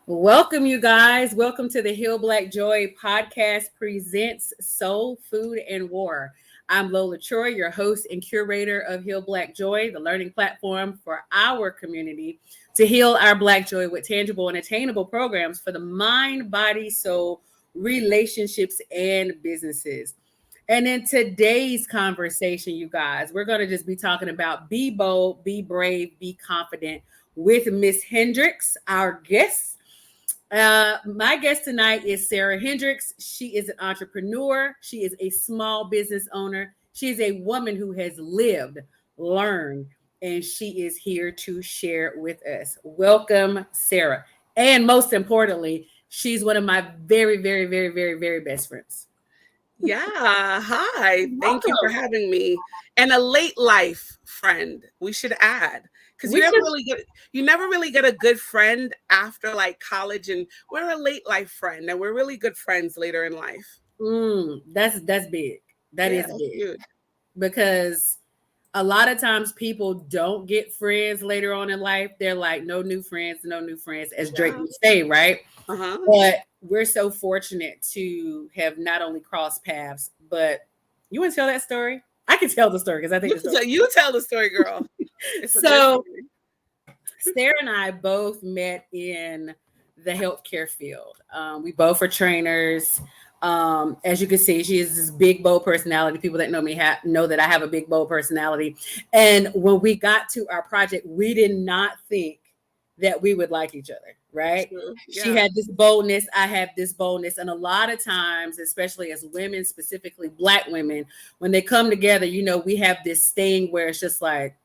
Welcome, you guys. Welcome to the Heal Black Joy podcast presents Soul, Food, and War. I'm Lola Troy, your host and curator of Heal Black Joy, the learning platform for our community to heal our Black joy with tangible and attainable programs for the mind, body, soul, relationships, and businesses. And in today's conversation, you guys, we're going to just be talking about be bold, be brave, be confident with Miss Hendrix, our guest. My guest tonight is Sara Hendrix. She is an entrepreneur. She is a small business owner. She is a woman who has lived, learned, and she is here to share with us. Welcome, Sara. And most importantly, she's one of my very, very, very, very, very best friends. Yeah. Hi. Thank you for Welcome. having me. And a late life friend, we should add. Because We should. you never really get a good friend after like college, and we're a late life friend and we're really good friends later in life. That's big. That Yeah, is that's big huge. because a lot of times people don't get friends later on in life. They're like, no new friends, no new friends, as Drake Yeah. would say, right? Uh-huh. But we're so fortunate to have not only crossed paths, but you want to tell that story? I can tell the story because I think the story. You tell the story, girl. It's a good So story. Sarah and I both met in the healthcare field. We both are trainers. As you can see, she is this big, bold personality. People that know me know that I have a big, bold personality. And when we got to our project, we did not think that we would like each other, right? True. She Yeah. had this boldness, I have this boldness. And a lot of times, especially as women, specifically Black women, when they come together, we have this thing where it's just like,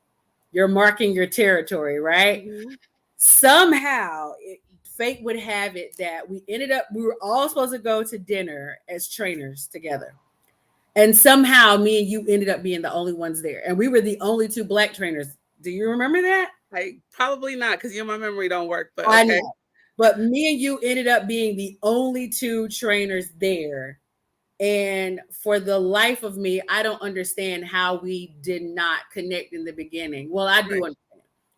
you're marking your territory, right? Mhm. Somehow, fate would have it that we were all supposed to go to dinner as trainers together. And somehow, me and you ended up being the only ones there. And we were the only two Black trainers. Do you remember that? I probably not because my memory don't work, but I okay. know. But me and you ended up being the only two trainers there. And for the life of me, I don't understand how we did not connect in the beginning. Well, I do Right.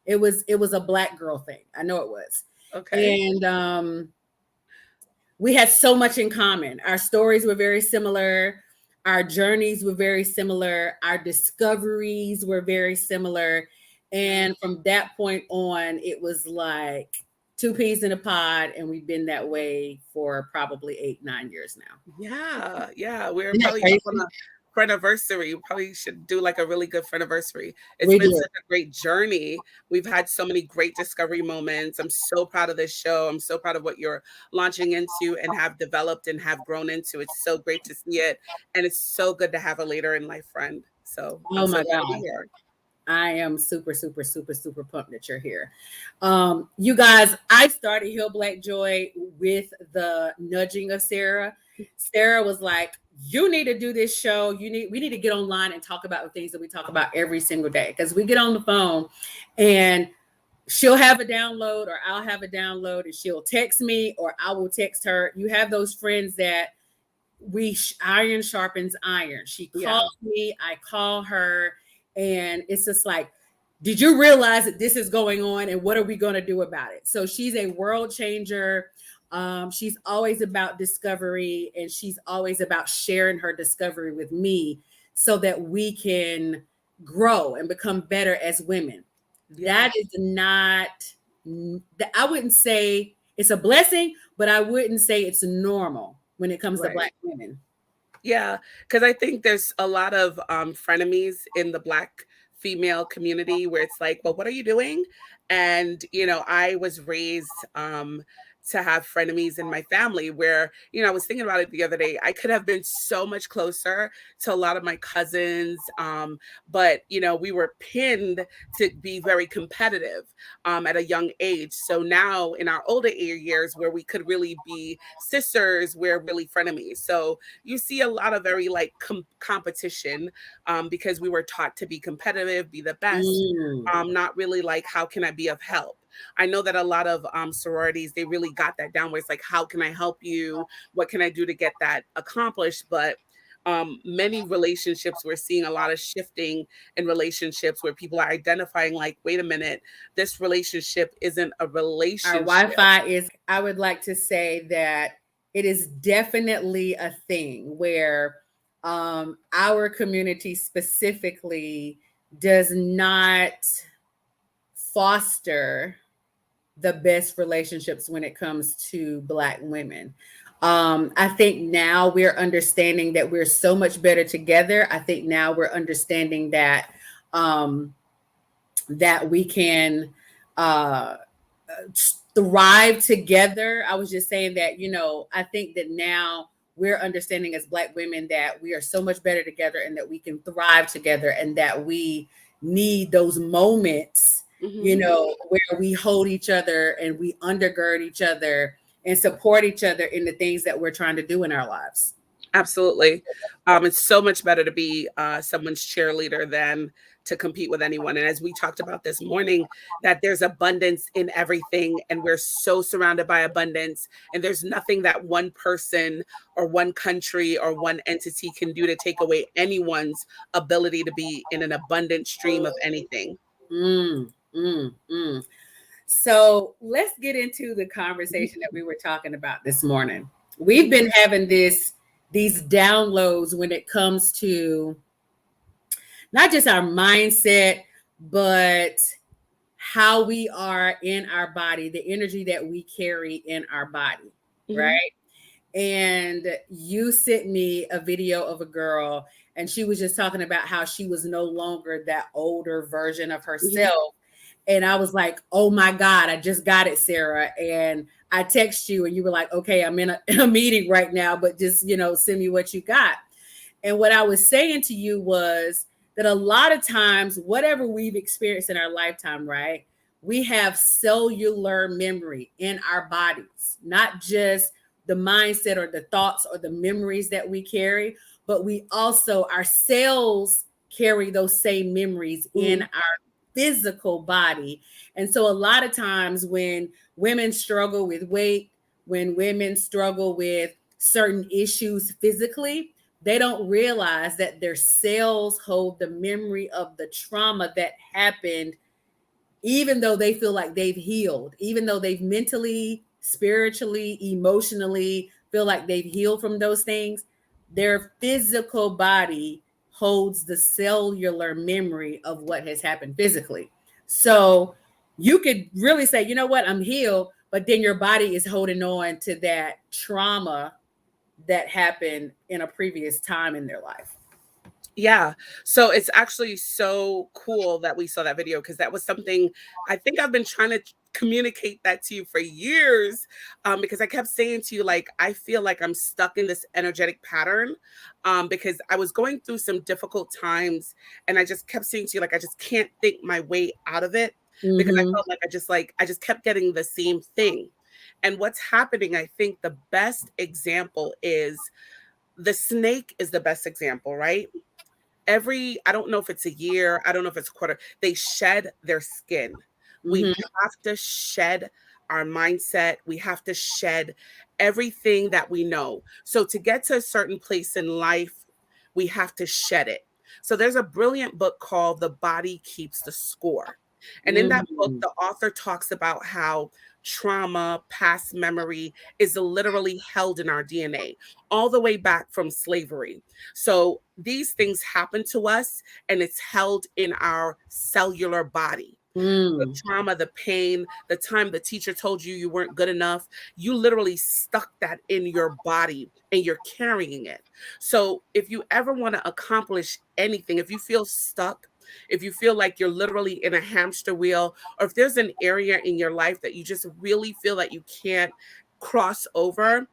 understand. It was a Black girl thing. I know it was. Okay. And we had so much in common. Our stories were very similar. Our journeys were very similar. Our discoveries were very similar. Yeah. And from that point on, it was like two peas in a pod. And we've been that way for probably 8, 9 years now. Yeah, yeah. We're Isn't that probably up on crazy? a friendiversary. We probably should do like a really good friendiversary. It's We been did. such a great journey. We've had so many great discovery moments. I'm so proud of this show. I'm so proud of what you're launching into and have developed and have grown into. It's so great to see it. And it's so good to have a later in life friend. So I'm Oh so my glad to be God. here. I am super, super, super, super pumped that you're here. You guys, I started Heal Black Joy with the nudging of Sarah. Sarah was like, you need to do this show. We need to get online and talk about the things that we talk about every single day. Because we get on the phone and she'll have a download or I'll have a download and she'll text me or I will text her. You have those friends that iron sharpens iron. She Yeah. calls me, I call her, and it's just like, did you realize that this is going on and what are we going to do about it? So she's a world changer. She's always about discovery and she's always about sharing her discovery with me so that we can grow and become better as women. Yeah. That is not, I wouldn't say it's a blessing, but I wouldn't say it's normal when it comes to Right. Black women. Yeah, because I think there's a lot of frenemies in the Black female community where it's like, well, what are you doing? And, I was raised to have frenemies in my family where, I was thinking about it the other day. I could have been so much closer to a lot of my cousins, but, we were pinned to be very competitive at a young age. So now in our older years where we could really be sisters, we're really frenemies. So you see a lot of very like competition because we were taught to be competitive, be the best, Mm, not really like how can I be of help. I know that a lot of sororities, they really got that down where it's like, how can I help you? What can I do to get that accomplished? But many relationships, we're seeing a lot of shifting in relationships where people are identifying like, wait a minute, this relationship isn't a Our relationship. Wi-Fi is, I would like to say that it is definitely a thing where our community specifically does not foster the best relationships when it comes to Black women. I think now we're understanding that we're so much better together. I think now we're understanding um, that we can uh, thrive together. I was just saying that, I think that now we're understanding as Black women that we are so much better together and that we can thrive together and that we need those moments, Hmm. where we hold each other and we undergird each other and support each other in the things that we're trying to do in our lives. Absolutely. It's so much better to be someone's cheerleader than to compete with anyone. And as we talked about this morning, that there's abundance in everything, and we're so surrounded by abundance. And there's nothing that one person or one country or one entity can do to take away anyone's ability to be in an abundant stream of anything. Mm, mm, mm. So let's get into the conversation that we were talking about this morning. We've Mhm. been having these downloads when it comes to not just our mindset, but how we are in our body, the energy that we carry in our body, Mhm. right? And you sent me a video of a girl, and she was just talking about how she was no longer that older version of Mhm. herself. And I was like, oh my God, I just got it, Sarah. And I text you, and you were like, okay, I'm in in a meeting right now, but just, send me what you got. And what I was saying to you was that a lot of times, whatever we've experienced in our lifetime, right, we have cellular memory in our bodies, not just the mindset or the thoughts or the memories that we carry, but we also, our cells carry those same memories in Mhm. our physical body. And so a lot of times when women struggle with weight, when women struggle with certain issues physically, they don't realize that their cells hold the memory of the trauma that happened, even though they feel like they've healed, even though they've mentally, spiritually, emotionally feel like they've healed from those things. Their physical body holds the cellular memory of what has happened physically. So you could really say, you know what, I'm healed, but then your body is holding on to that trauma that happened in a previous time in their life. Yeah. So it's actually so cool that we saw that video because that was something I think I've been trying to communicate that to you for years. Because I kept saying to you, like, I feel like I'm stuck in this energetic pattern. Because I was going through some difficult times and I just kept saying to you, like, I just can't think my way out of it because I Mm-hmm. felt like I just kept getting the same thing. And what's happening, I think the best example is the snake is the best example, right? I don't know if it's a year, I don't know if it's a quarter, they shed their skin. We Mm-hmm. have to shed our mindset. We have to shed everything that we know. So to get to a certain place in life, we have to shed it. So there's a brilliant book called The Body Keeps the Score. And in that book, Mm-hmm. the author talks about how trauma, past memory is literally held in our DNA all the way back from slavery. So these things happen to us and it's held in our cellular body. The Mm. trauma, the pain, the time the teacher told you you weren't good enough, you literally stuck that in your body and you're carrying it. So if you ever want to accomplish anything, if you feel stuck, if you feel like you're literally in a hamster wheel, or if there's an area in your life that you just really feel that you can't cross over,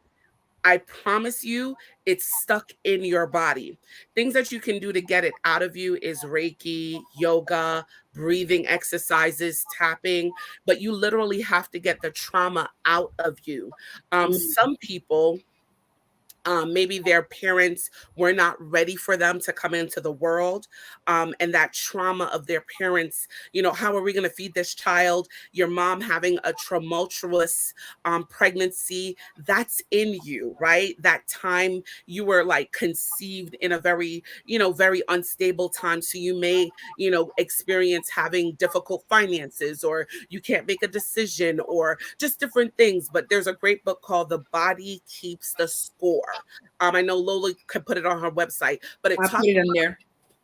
I promise you, it's stuck in your body. Things that you can do to get it out of you is Reiki, yoga, breathing exercises, tapping, but you literally have to get the trauma out of you. Mm. Some people Maybe their parents were not ready for them to come into the world. And that trauma of their parents, how are we going to feed this child? Your mom having a tumultuous pregnancy, that's in you, right? That time you were like conceived in a very, very unstable time. So you may, experience having difficult finances, or you can't make a decision, or just different things. But there's a great book called The Body Keeps the Score. I know Lola could put it on her website, but I put it in there.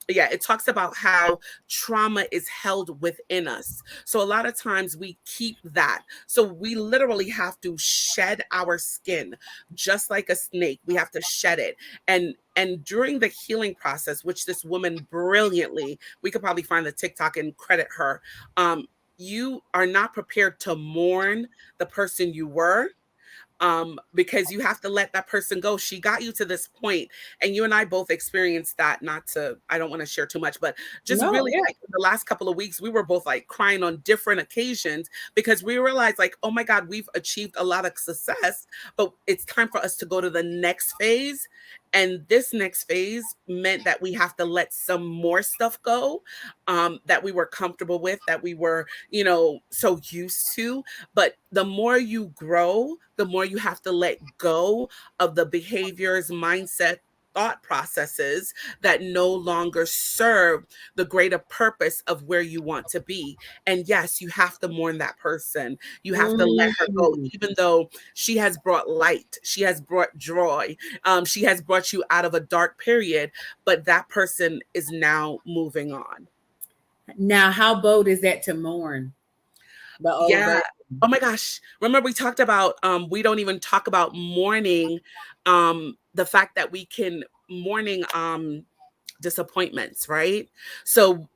it talks about how trauma is held within us. So a lot of times we keep that. So we literally have to shed our skin, just like a snake. We have to shed it. And during the healing process, which this woman brilliantly, we could probably find the TikTok and credit her. You are not prepared to mourn the person you were, because you have to let that person go. She got you to this point, and you and I both experienced that. I don't want to share too much, but just No, really yeah. like the last couple of weeks, we were both like crying on different occasions, because we realized like, oh my God, we've achieved a lot of success, but it's time for us to go to the next phase. And this next phase meant that we have to let some more stuff go, that we were comfortable with, that we were, so used to. But the more you grow, the more you have to let go of the behaviors, mindset, thought processes that no longer serve the greater purpose of where you want to be. And yes, you have to mourn that person. You have to let her go, Mm. even though she has brought light, she has brought joy, she has brought you out of a dark period, but that person is now moving on. Now, how bold is that to mourn the old Yeah. version? Oh my gosh. Remember we talked about we don't even talk about mourning, the fact that we can mourning disappointments, right? So,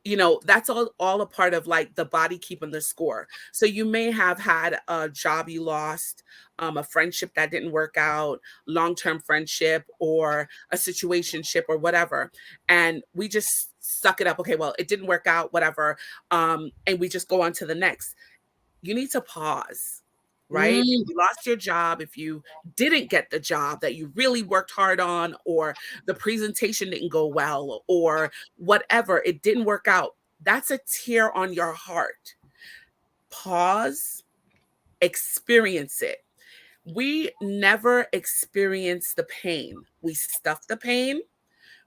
that's all a part of like the body keeping the score. So you may have had a job you lost, a friendship that didn't work out, long-term friendship, or a situationship, or whatever. And we just suck it up. Okay, well, it didn't work out, whatever. And we just go on to the next. You need to pause, right? If Mm. you lost your job, if you didn't get the job that you really worked hard on, or the presentation didn't go well, or whatever, it didn't work out, that's a tear on your heart. Pause, experience it. We never experience the pain. We stuff the pain,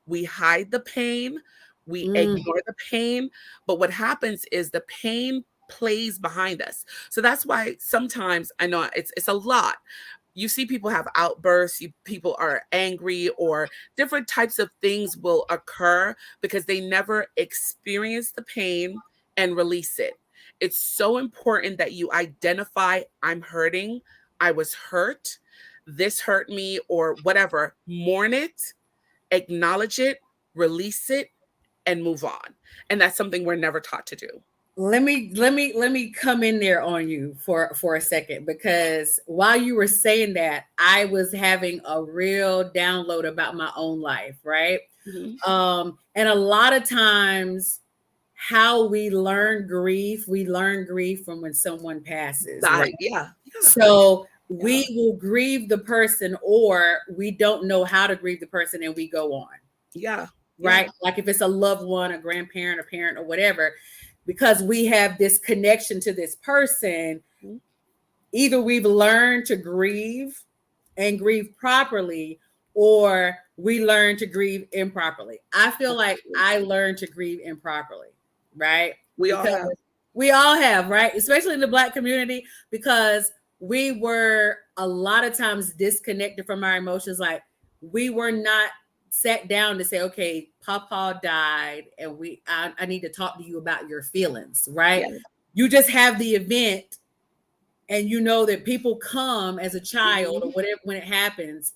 we hide the pain, we Mm. ignore the pain, but what happens is the pain plays behind us. So that's why sometimes, I know it's a lot. You see people have outbursts, people are angry, or different types of things will occur because they never experience the pain and release it. It's so important that you identify, I'm hurting, I was hurt, this hurt me, or whatever. Mourn it, acknowledge it, release it, and move on. And that's something we're never taught to do. Let me come in there on you for a second, because while you were saying that, I was having a real download about my own life, right? Mhm. And a lot of times, how we learn grief from when someone passes, right? Yeah, yeah, So yeah, we will grieve the person, or we don't know how to grieve the person, and we go on, yeah, yeah. right? Like if it's a loved one, a grandparent, a parent, or whatever, because we have this connection to this person, Mhm. either we've learned to grieve and grieve properly, or we learn to grieve improperly. I feel like I Absolutely. learned to grieve improperly, right? We all Because have. we all have, right? Especially in the Black community, because we were a lot of times disconnected from our emotions. Like we were not sat down to say, okay, Papa died, and I need to talk to you about your feelings, right? Yeah. You just have the event, and you know that people come as a child or Mhm. whatever. When it happens,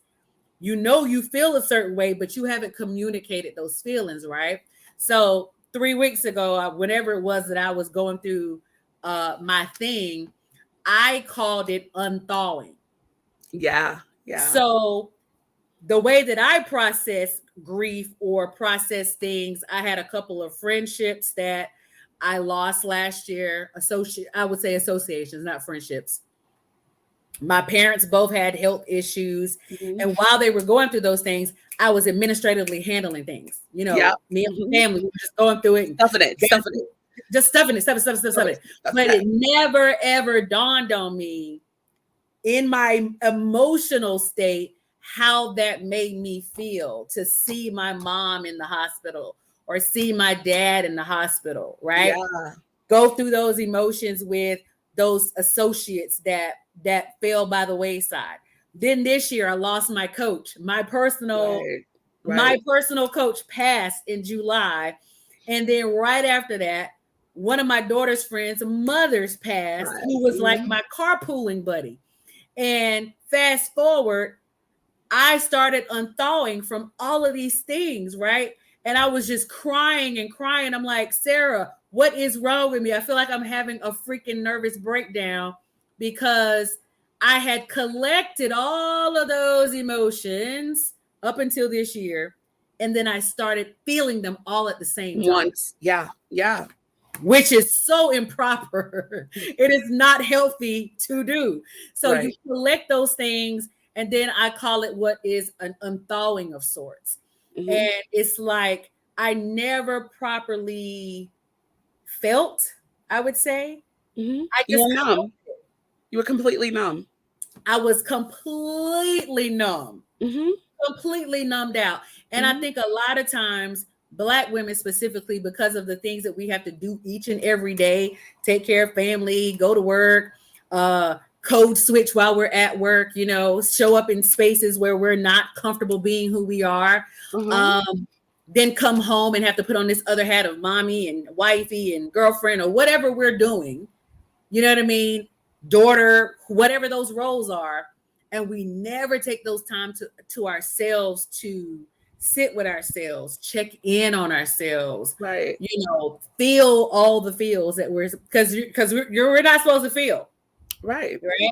you know you feel a certain way, but you haven't communicated those feelings, right? So 3 weeks ago, whenever it was that I was going through my thing, I called it unthawing. Yeah, yeah, So the way that I process grief or process things, I had a couple of friendships that I lost last year. I would say associations, not friendships. My parents both had health issues. Mhm. And while they were going through those things, I was administratively handling things. You Yep. know, me and Mhm. my family were just going through it and Stuffing it, stuffing it, just stuffing it. stuffing But it. it never ever dawned on me in my emotional state how that made me feel to see my mom in the hospital or see my dad in the hospital, right? Yeah, Go through those emotions with those associates that fell by the wayside. Then this year I lost my coach. right, My right, personal coach passed in July. And then right after that, one of my daughter's friends' mothers passed, right. who was like Mhm. my carpooling buddy. And fast forward, I started unthawing from all of these things, right? And I was just crying and crying. I'm like, Sarah, what is wrong with me? I feel like I'm having a freaking nervous breakdown because I had collected all of those emotions up until this year. And then I started feeling them all at the same time, Once, yeah, yeah, which is so improper. It is not healthy to do. So you right. collect those things, and then I call it what is an unthawing of sorts. Mhm. And it's like I never properly felt, I would say. Mhm. I You just were numb. You were completely numb. I was completely numb. Mhm. Completely numbed out. And I Mhm. think a lot of times, Black women specifically, because of the things that we have to do each and every day, take care of family, go to work, code switch while we're at work, you know, show up in spaces where we're not comfortable being who we are. Uh-huh. Um, then come home and have to put on this other hat of mommy and wifey and girlfriend or whatever we're doing. You know what I mean? Daughter, whatever those roles are. And we never take those time to ourselves to sit with ourselves, check in on ourselves, Right. you know, feel all the feels that we're not supposed to feel, Right. right?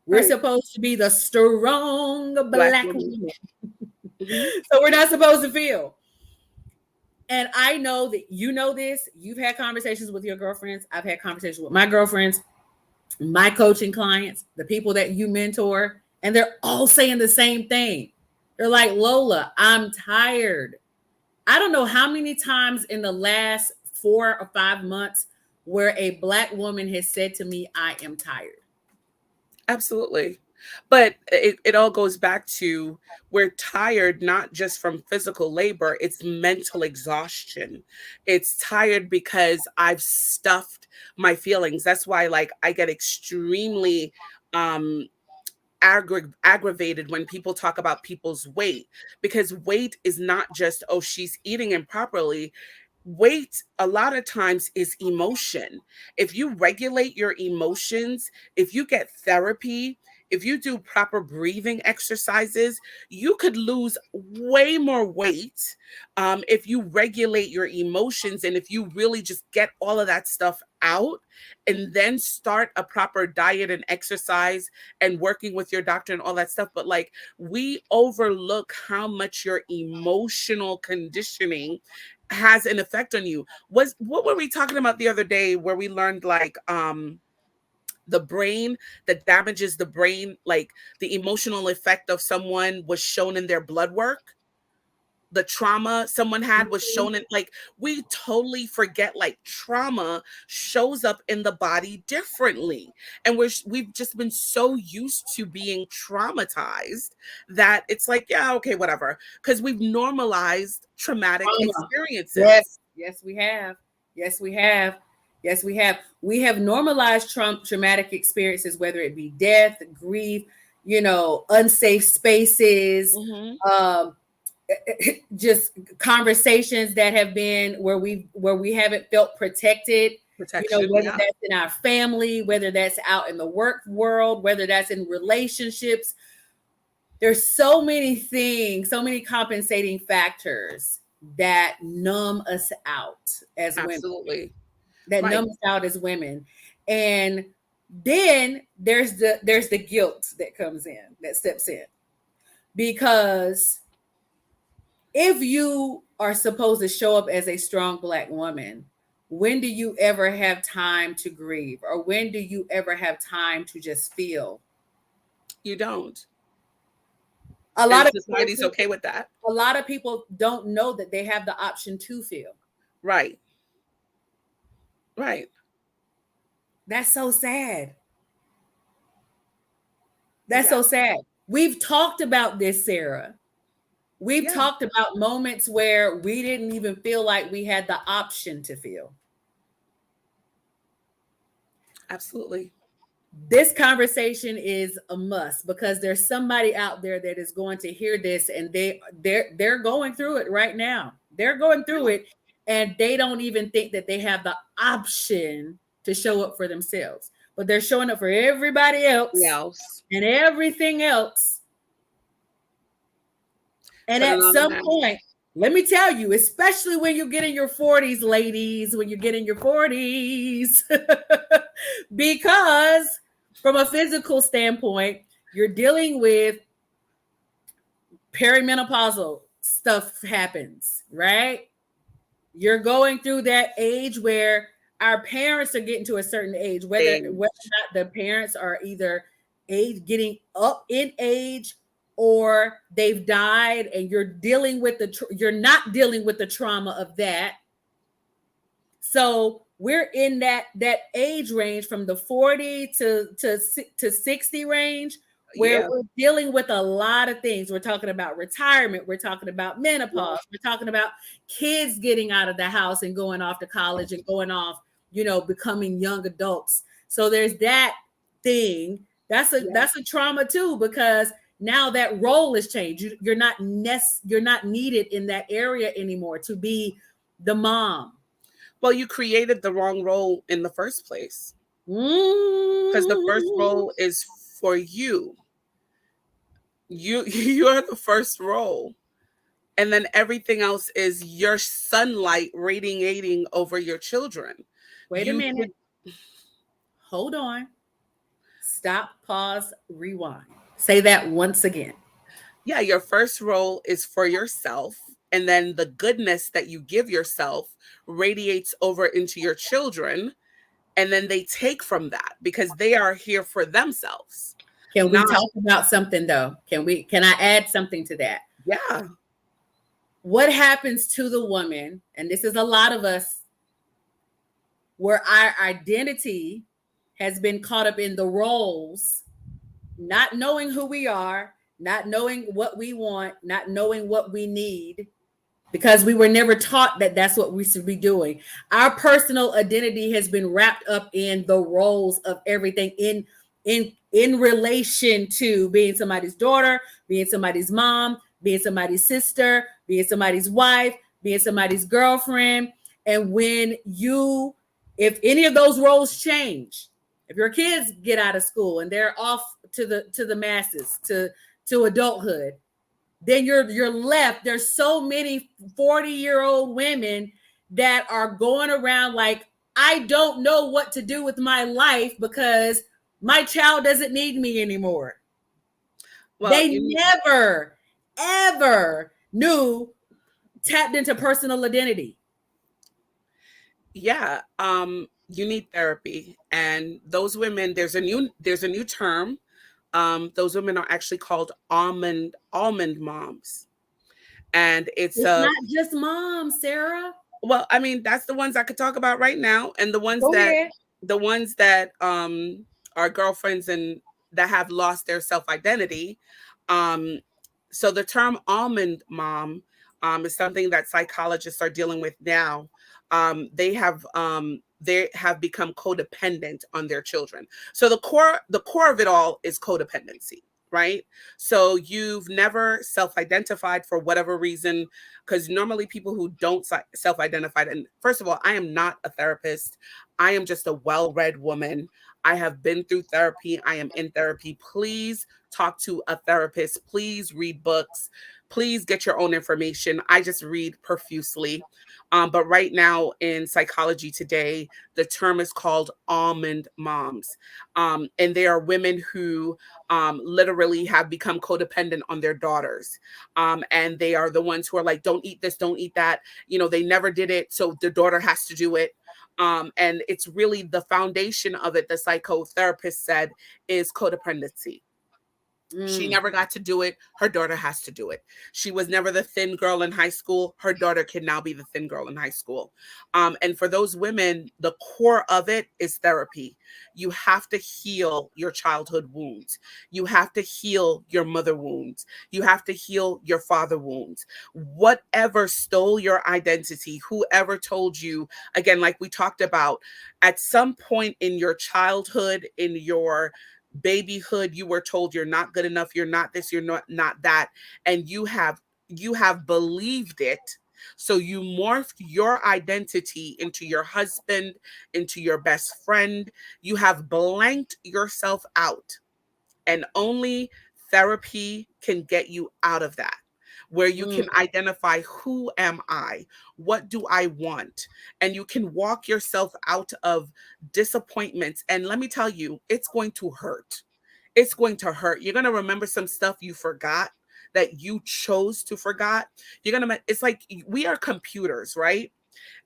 We're Right. supposed to be the strong Black Black women. women. Mhm. So we're not supposed to feel. And I know that you know this. You've had conversations with your girlfriends. I've had conversations with my girlfriends, my coaching clients, the people that you mentor, and they're all saying the same thing. They're like, Lola, I'm tired. I don't know how many times in the last 4 or 5 months where a Black woman has said to me, I am tired. Absolutely. But it all goes back to we're tired not just from physical labor, it's mental exhaustion. It's tired because I've stuffed my feelings. That's why like I get extremely um aggravated when people talk about people's weight, because weight is not just, oh, she's eating improperly. Weight a lot of times is emotion. If you regulate your emotions, if you get therapy, if you do proper breathing exercises, you could lose way more weight, if you regulate your emotions and if you really just get all of that stuff out and then start a proper diet and exercise and working with your doctor and all that stuff. But like, we overlook how much your emotional conditioning has an effect on you. Was what were we talking about the other day where we learned like the brain, that damages the brain, like the emotional effect of someone was shown in their blood work, the trauma someone had was shown in, like, we totally forget like trauma shows up in the body differently, and we've just been so used to being traumatized that it's like, yeah, okay, whatever, because we've normalized traumatic Trauma. experiences. Yes, yes, we have. Yes, we have. Yes, we have. We have normalized traumatic experiences, whether it be death, grief, you know, unsafe spaces, Hmm. um, just conversations that have been where we haven't felt protected. You know, Protection, whether yeah. that's in our family, whether that's out in the work world, whether that's in relationships. There's so many things, so many compensating factors that numb us out as women, Absolutely. that Right. numb us out as women. And then there's the guilt that comes in, that steps in. Because if you are supposed to show up as a strong Black woman, when do you ever have time to grieve? Or when do you ever have time to just feel? You don't. A And lot of society's okay with that. a lot of people don't know that they have the option to feel. Right. Right. That's so sad. That's Yeah. so sad. We've talked about this, Sarah. We've Yeah. talked about moments where we didn't even feel like we had the option to feel. Absolutely. This conversation is a must because there's somebody out there that is going to hear this and they're going through it right now. They're going through it and they don't even think that they have the option to show up for themselves. But they're showing up for everybody else Else. and everything else. And Put it at on the some map. point, let me tell you, especially when you get in your 40s, ladies, when you get in your 40s, because from a physical standpoint, you're dealing with perimenopausal stuff happens, right? You're going through that age where our parents are getting to a certain age, whether or not the parents are either age getting up in age or they've died, and you're dealing with you're not dealing with the trauma of that. So we're in that age range from the 40 to 60 range where Yeah. we're dealing with a lot of things. We're talking about retirement, we're talking about menopause, we're talking about kids getting out of the house and going off to college and going off, becoming young adults. So there's that thing. That's a trauma too, because now that role has changed. You're not needed in that area anymore to be the mom. Well, you created the wrong role in the first place. Because the first Mm. role is for you. You're the first role. And then everything else is your sunlight radiating over your children. Wait a You minute. Hold on. Stop, pause, rewind. Say that once again. Yeah, your first role is for yourself. And then the goodness that you give yourself radiates over into your children. And then they take from that because they are here for themselves. Can we Not, talk about something though? Can I add something to that? yeah. What happens to the woman, and this is a lot of us, where our identity has been caught up in the roles, not knowing who we are, not knowing what we want, not knowing what we need, because we were never taught that that's what we should be doing. Our personal identity has been wrapped up in the roles of everything in relation to being somebody's daughter, being somebody's mom, being somebody's sister, being somebody's wife, being somebody's girlfriend. And if any of those roles change, if your kids get out of school and they're off to the masses, to adulthood, then you're left. There's so many 40-year-old women that are going around like, I don't know what to do with my life because my child doesn't need me anymore. Well, They never, ever tapped into personal identity. yeah. You need therapy. And those women, there's a new term. Those women are actually called almond moms. And it's It's not just moms, Sarah. well, I mean, that's the ones I could talk about right now. And Go ahead. the ones that are girlfriends and that have lost their self-identity. Um, so the term almond mom is something that psychologists are dealing with now. They have become codependent on their children. So the core of it all is codependency, right? So you've never self-identified for whatever reason, because normally people who don't self-identify, and first of all, I am not a therapist. I am just a well-read woman. I have been through therapy. I am in therapy. Please talk to a therapist. Please read books. Please get your own information. I just read profusely. But right now in psychology today, the term is called almond moms. And they are women who literally have become codependent on their daughters. And they are the ones who are like, don't eat this, don't eat that. They never did it, so the daughter has to do it. And it's really the foundation of it, the psychotherapist said, is codependency. She Mm. never got to do it. Her daughter has to do it. She was never the thin girl in high school. Her daughter can now be the thin girl in high school. And for those women, the core of it is therapy. You have to heal your childhood wounds. You have to heal your mother wounds. You have to heal your father wounds. Whatever stole your identity, whoever told you, again, like we talked about, at some point in your childhood, in your babyhood, you were told you're not good enough, you're not this, you're not that, and you have believed it. So you morphed your identity into your husband, into your best friend. You have blanked yourself out, and only therapy can get you out of that, where you Mm. can identify, who am I? What do I want? And you can walk yourself out of disappointments. And let me tell you, it's going to hurt. It's going to hurt. You're going to remember some stuff you forgot, that you chose to forgot. It's like we are computers, right?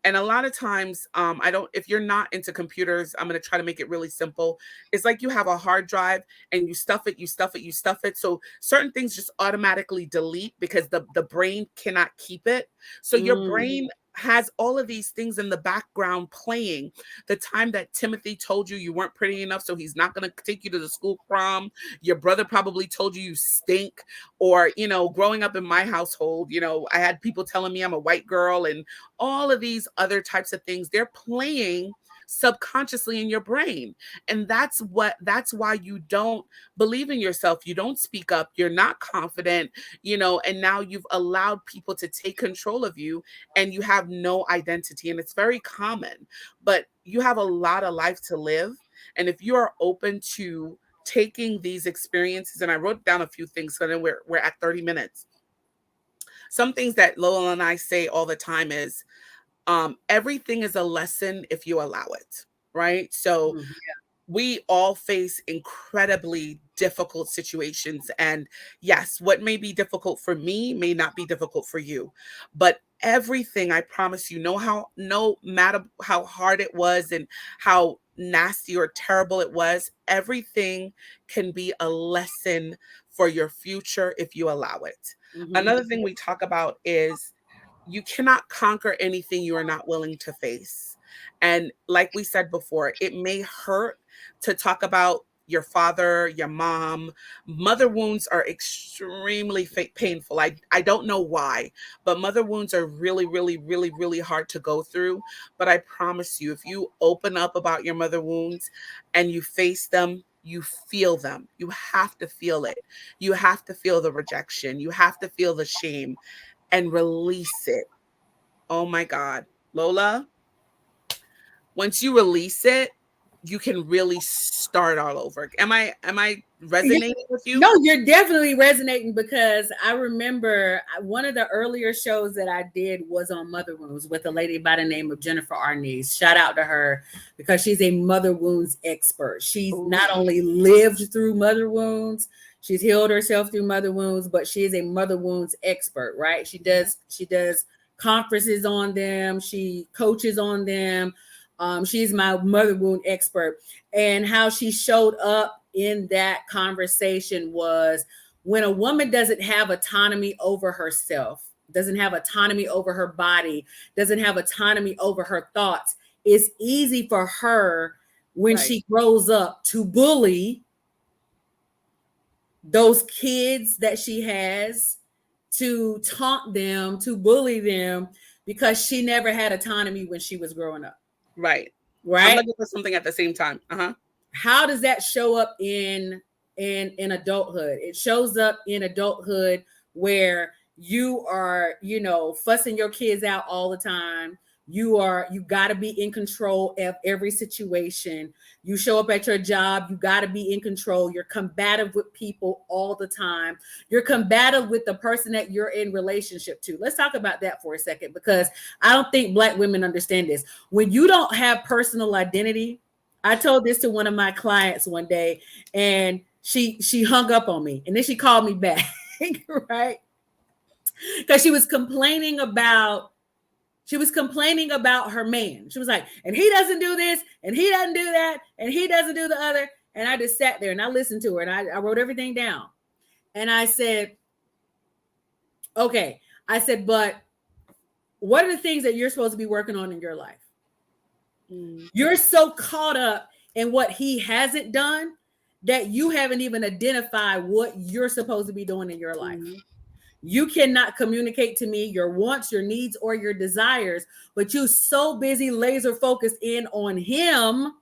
And a lot of times, I don't, if you're not into computers, I'm going to try to make it really simple. It's like you have a hard drive and you stuff it, you stuff it, you stuff it. So certain things just automatically delete because the brain cannot keep it. So your Mm. brain has all of these things in the background playing. The time that Timothy told you you weren't pretty enough, so he's not going to take you to the school prom. Your brother probably told you you stink. Or, growing up in my household, I had people telling me I'm a white girl, and all of these other types of things. They're playing subconsciously in your brain. And that's why you don't believe in yourself. You don't speak up. You're not confident, and now you've allowed people to take control of you, and you have no identity. And it's very common, but you have a lot of life to live. And if you are open to taking these experiences, and I wrote down a few things, so then we're at 30 minutes. Some things that Lola and I say all the time is, everything is a lesson if you allow it, right? So Mm. we all face incredibly difficult situations. And yes, what may be difficult for me may not be difficult for you. But everything, I promise you, no matter how hard it was and how nasty or terrible it was, everything can be a lesson for your future if you allow it. Mhm. Another thing we talk about is, you cannot conquer anything you are not willing to face. And like we said before, it may hurt to talk about your father, your mom. Mother wounds are extremely painful. I don't know why, but mother wounds are really, really, really, really hard to go through. But I promise you, if you open up about your mother wounds and you face them, you feel them. You have to feel it. You have to feel the rejection. You have to feel the shame and release it. Oh my God. Lola, once you release it, you can really start all over. Am I Yeah. resonating with No, you? you're definitely resonating because I remember one of the earlier shows that I did was on mother wounds with a lady by the name of Jennifer Arnese. Shout out to her because she's a mother wounds expert. She's not Ooh, only lived through mother wounds, she's healed herself through mother wounds, but she is a mother wounds expert, right? She does conferences on them, she coaches on them. She's my mother wound expert. And how she showed up in that conversation was, when a woman doesn't have autonomy over herself, doesn't have autonomy over her body, doesn't have autonomy over her thoughts, it's easy for her when right, she grows up to bully those kids that she has, to taunt them, to bully them, because she never had autonomy when she was growing up, right. I'm right? looking for something at the same time. Uh-huh. How does that show up in adulthood? It shows up in adulthood where you are, fussing your kids out all the time. You got to be in control of every situation. You show up at your job, you got to be in control. You're combative with people all the time. You're combative with the person that you're in relationship to. Let's talk about that for a second, because I don't think Black women understand this. When you don't have personal identity, I told this to one of my clients one day, and she hung up on me, and then she called me back, right? Because she was complaining about her man. She was like, and he doesn't do this, and he doesn't do that, and he doesn't do the other. And I just sat there and I listened to her, and I wrote everything down. And I said, okay. I said, but what are the things that you're supposed to be working on in your life? Mm-hmm. You're so caught up in what he hasn't done that you haven't even identified what you're supposed to be doing in your life. Mm-hmm. You cannot communicate to me your wants, your needs, or your desires, but you're so busy laser focused in on him,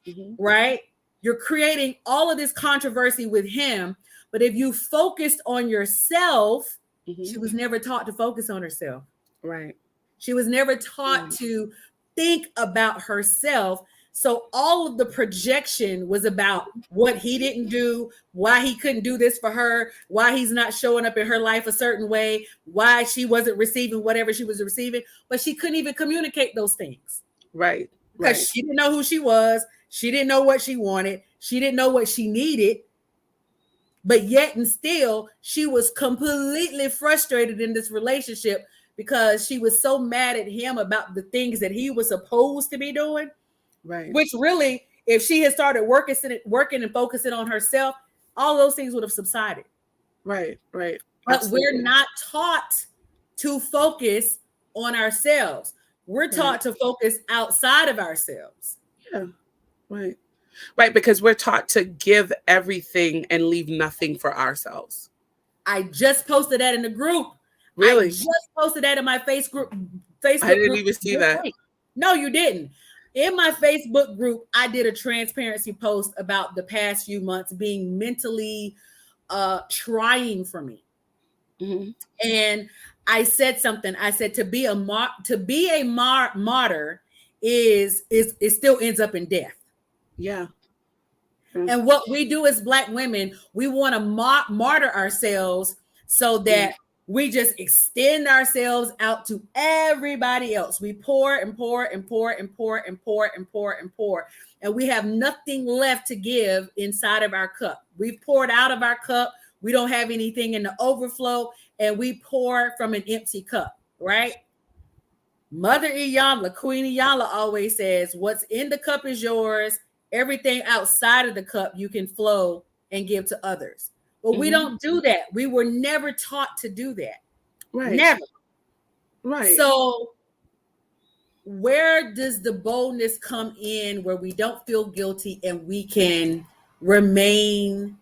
Mm-hmm. right? You're creating all of this controversy with him. But if you focused on yourself, Mm-hmm. she was never taught to focus on herself. Right. She was never taught Right. to think about herself. So all of the projection was about what he didn't do, why he couldn't do this for her, why he's not showing up in her life a certain way, why she wasn't receiving whatever she was receiving. But she couldn't even communicate those things Right. because Right. she didn't know who she was. She didn't know what she wanted. She didn't know what she needed. But yet and still, she was completely frustrated in this relationship because she was so mad at him about the things that he was supposed to be doing. Right. Which really, if she had started working and focusing on herself, all those things would have subsided. Right. Right. But we're Absolutely. not taught to focus on ourselves. We're Right. taught to focus outside of ourselves. Yeah. Right. Right. Because we're taught to give everything and leave nothing for ourselves. I just posted that in the group. I Really? just posted that in my Facebook I didn't group. even see that. No, you didn't. In my Facebook group, I did a transparency post about the past few months being mentally trying for me. Mm-hmm. And I said something. I said to be a martyr is it still ends up in death. Yeah. And what we do as Black women, we want to martyr ourselves so that we just extend ourselves out to everybody else. We pour and pour and pour and pour and pour and pour and pour, and we have nothing left to give inside of our cup. We've poured out of our cup. We don't have anything in the overflow, and we pour from an empty cup, right? Mother Iyanla, Queen Iyanla always says, what's in the cup is yours. Everything outside of the cup you can flow and give to others. But we don't do that. We were never taught to do that. Right. Never. Right. So where does the boldness come in where we don't feel guilty and we can remain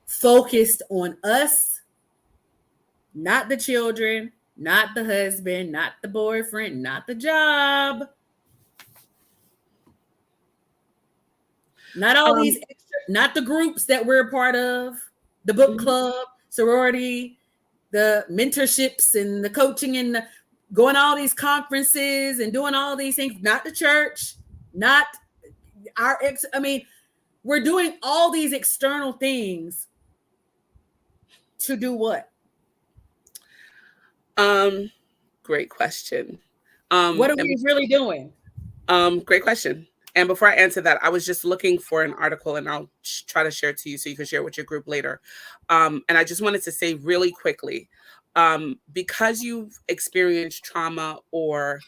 focused on us, not the children, not the husband, not the boyfriend, not the job, not all these extra, not the groups that we're a part of, the book club, sorority, the mentorships and the coaching and going to all these conferences and doing all these things, not the church, not our we're doing all these external things to do what? Great question. What are we really doing? Great question. And before I answer that, I was just looking for an article, and I'll try to share it to you so you can share it with your group later. And I just wanted to say really quickly, because you've experienced trauma or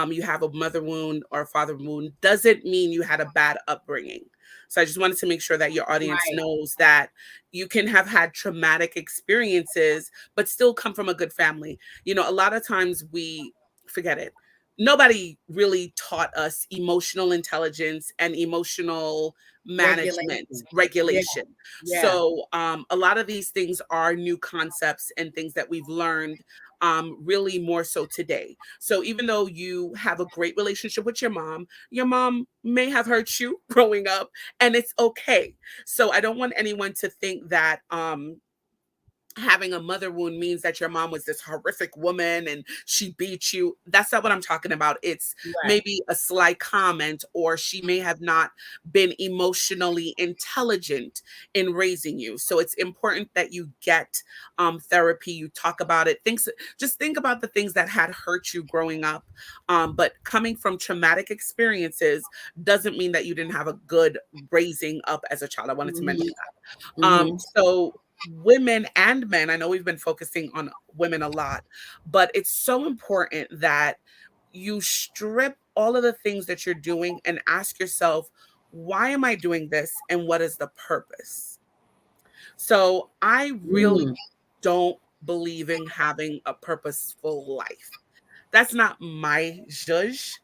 you have a mother wound or a father wound, doesn't mean you had a bad upbringing. So I just wanted to make sure that your audience Right. knows that you can have had traumatic experiences, but still come from a good family. You know, a lot of times we forget it. Nobody really taught us emotional intelligence and emotional management Regulation. Yeah. regulation. Yeah. So a lot of these things are new concepts and things that we've learned really more so today. So even though you have a great relationship with your mom may have hurt you growing up, and it's okay. So I don't want anyone to think that having a mother wound means that your mom was this horrific woman and she beat you. That's not what I'm talking about. It's Right. maybe a sly comment, or she may have not been emotionally intelligent in raising you. So it's important that you get therapy, you talk about it. Just think about the things that had hurt you growing up. But coming from traumatic experiences doesn't mean that you didn't have a good raising up as a child. I wanted to mention that. Mm-hmm. So women and men, I know we've been focusing on women a lot, but it's so important that you strip all of the things that you're doing and ask yourself, why am I doing this? And what is the purpose? So I really Mm. don't believe in having a purposeful life. That's not my zhuzh.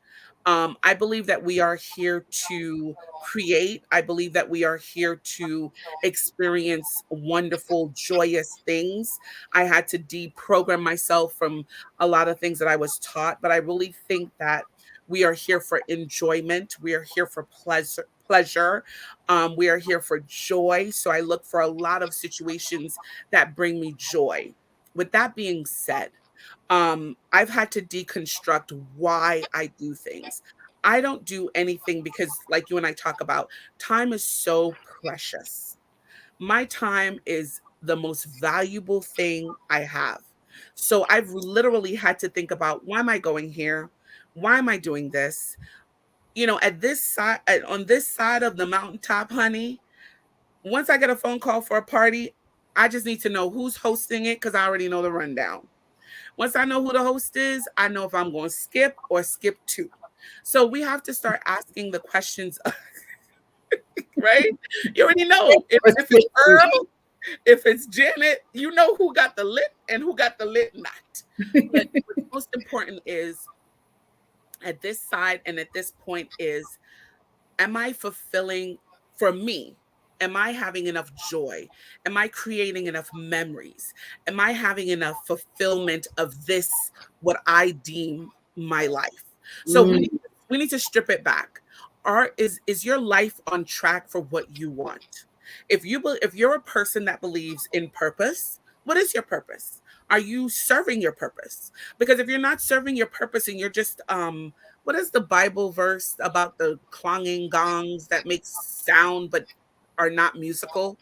I believe that we are here to create. I believe that we are here to experience wonderful, joyous things. I had to deprogram myself from a lot of things that I was taught, but I really think that we are here for enjoyment. We are here for pleasure. We are here for joy. So I look for a lot of situations that bring me joy. With that being said, I've had to deconstruct why I do things. I don't do anything because, like you and I talk about, time is so precious. My time is the most valuable thing I have. So I've literally had to think about, why am I going here? Why am I doing this? At this side, on this side of the mountaintop, honey, once I get a phone call for a party, I just need to know who's hosting it because I already know the rundown. Once I know who the host is, I know if I'm going to skip or skip two. So we have to start asking the questions, right? You already know if it's Earl, if it's Janet, you know who got the lit and who got the lit not. But what's most important is, at this side and at this point, is, am I fulfilling, for me? Am I having enough joy? Am I creating enough memories? Am I having enough fulfillment of this, what I deem my life? So we need, Mm. we need to strip it back. Is your life on track for what you want? If you're a person that believes in purpose, what is your purpose? Are you serving your purpose? Because if you're not serving your purpose and you're just what is the Bible verse about the clanging gongs that make sound but are not musical?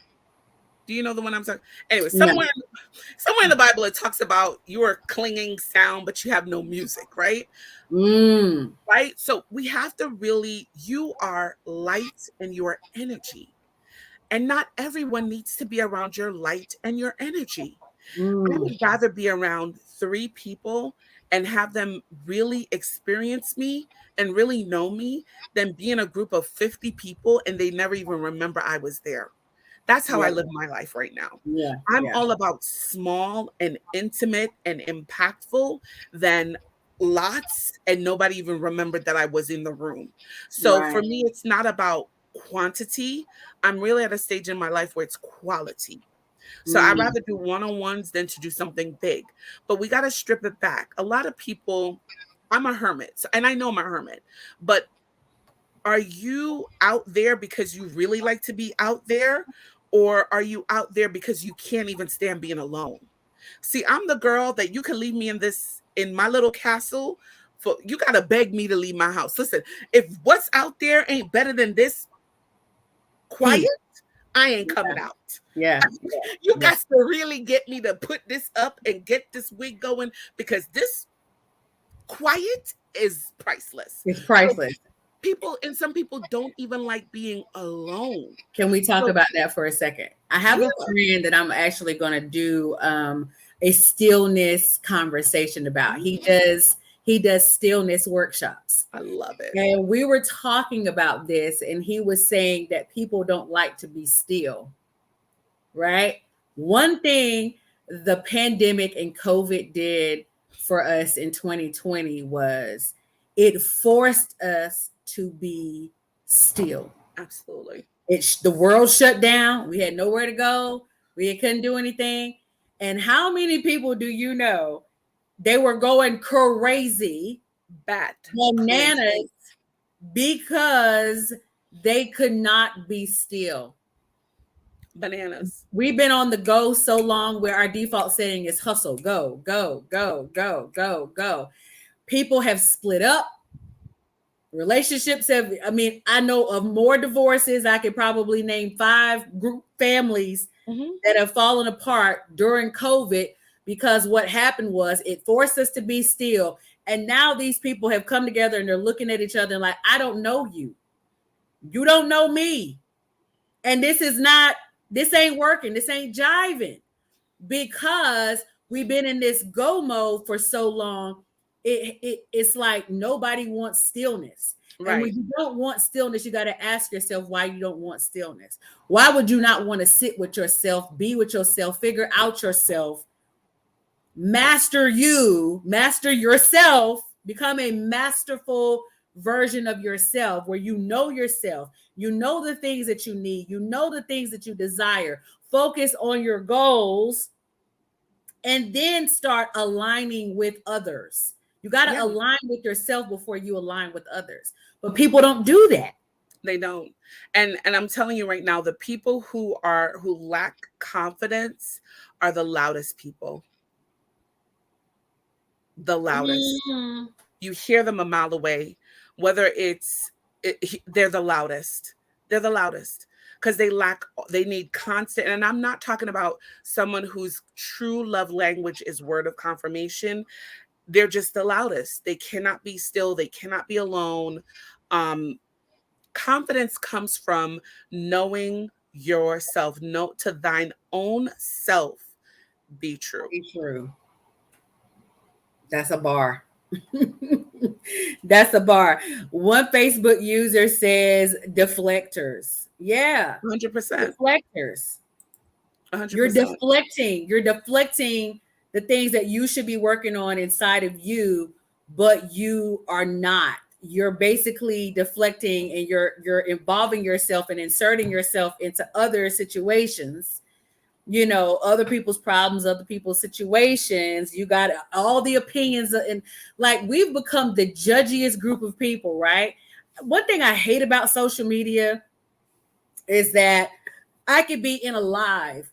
Do you know the one I'm talking? Anyway, No. somewhere in the Bible it talks about you are clinging sound, but you have no music, right? Mm. Right. So we have to really, you are light and you are energy. And not everyone needs to be around your light and your energy. I Mm. would rather be around three people and have them really experience me and really know me than be in a group of 50 people and they never even remember I was there. That's how I Yeah. live my life right now. Yeah. I'm Yeah. all about small and intimate and impactful than lots and nobody even remembered that I was in the room. So for Right. me, it's not about quantity. I'm really at a stage in my life where it's quality. So I'd Mm. rather do one-on-ones than to do something big. But we got to strip it back. A lot of people, I'm a hermit, and I know I'm a hermit, but are you out there because you really like to be out there? Or are you out there because you can't even stand being alone? See, I'm the girl that you can leave me in my little castle. For you gotta beg me to leave my house. Listen, if what's out there ain't better than this quiet, Peace. I ain't coming out. Yeah. You Yeah. got to really get me to put this up and get this wig going because this quiet is priceless. It's So priceless. some people don't even like being alone. Can we talk So about that for a second? I have a yeah. friend that I'm actually going to do a stillness conversation about. He does stillness workshops. I love it. And we were talking about this, and he was saying that people don't like to be still, right? One thing the pandemic and COVID did for us in 2020 was it forced us to be still. Absolutely. The world shut down. We had nowhere to go. We couldn't do anything. And how many people do you know? They were going crazy, Bat crazy. bananas, because they could not be still. Bananas. We've been on the go so long where our default setting is hustle, go, go, go, go, go, go. People have split up. Relationships have, I mean, I know of more divorces. I could probably name 5 group families Hmm. that have fallen apart during COVID because what happened was it forced us to be still. And now these people have come together and they're looking at each other and like, I don't know you. You don't know me. And this ain't working. This ain't jiving because we've been in this go mode for so long. It's like nobody wants stillness. And when Right. you don't want stillness, you got to ask yourself why you don't want stillness. Why would you not want to sit with yourself, be with yourself, figure out yourself, master yourself, become a masterful version of yourself where you know yourself, you know the things that you need, you know the things that you desire, focus on your goals, and then start aligning with others. You got to Yeah, align with yourself before you align with others. But people don't do that. they don't. And I'm telling you right now, the people who lack confidence are the loudest people. The loudest. Mm. You hear them a mile away, whether they're the loudest. They're the loudest because they need constant. And I'm not talking about someone whose true love language is word of confirmation. They're just the loudest. They cannot be still. They cannot be alone. Confidence comes from knowing yourself. Know to thine own self be true. Be true. That's a bar. That's a bar. One Facebook user says deflectors. Yeah, 100%. deflectors. You're 100%. deflecting. You're deflecting the things that you should be working on inside of you, but you are not. You're basically deflecting and you're involving yourself and inserting yourself into other situations, other people's problems, other people's situations. You got all the opinions, and like we've become the judgiest group of people, right? One thing I hate about social media is that I could be in a live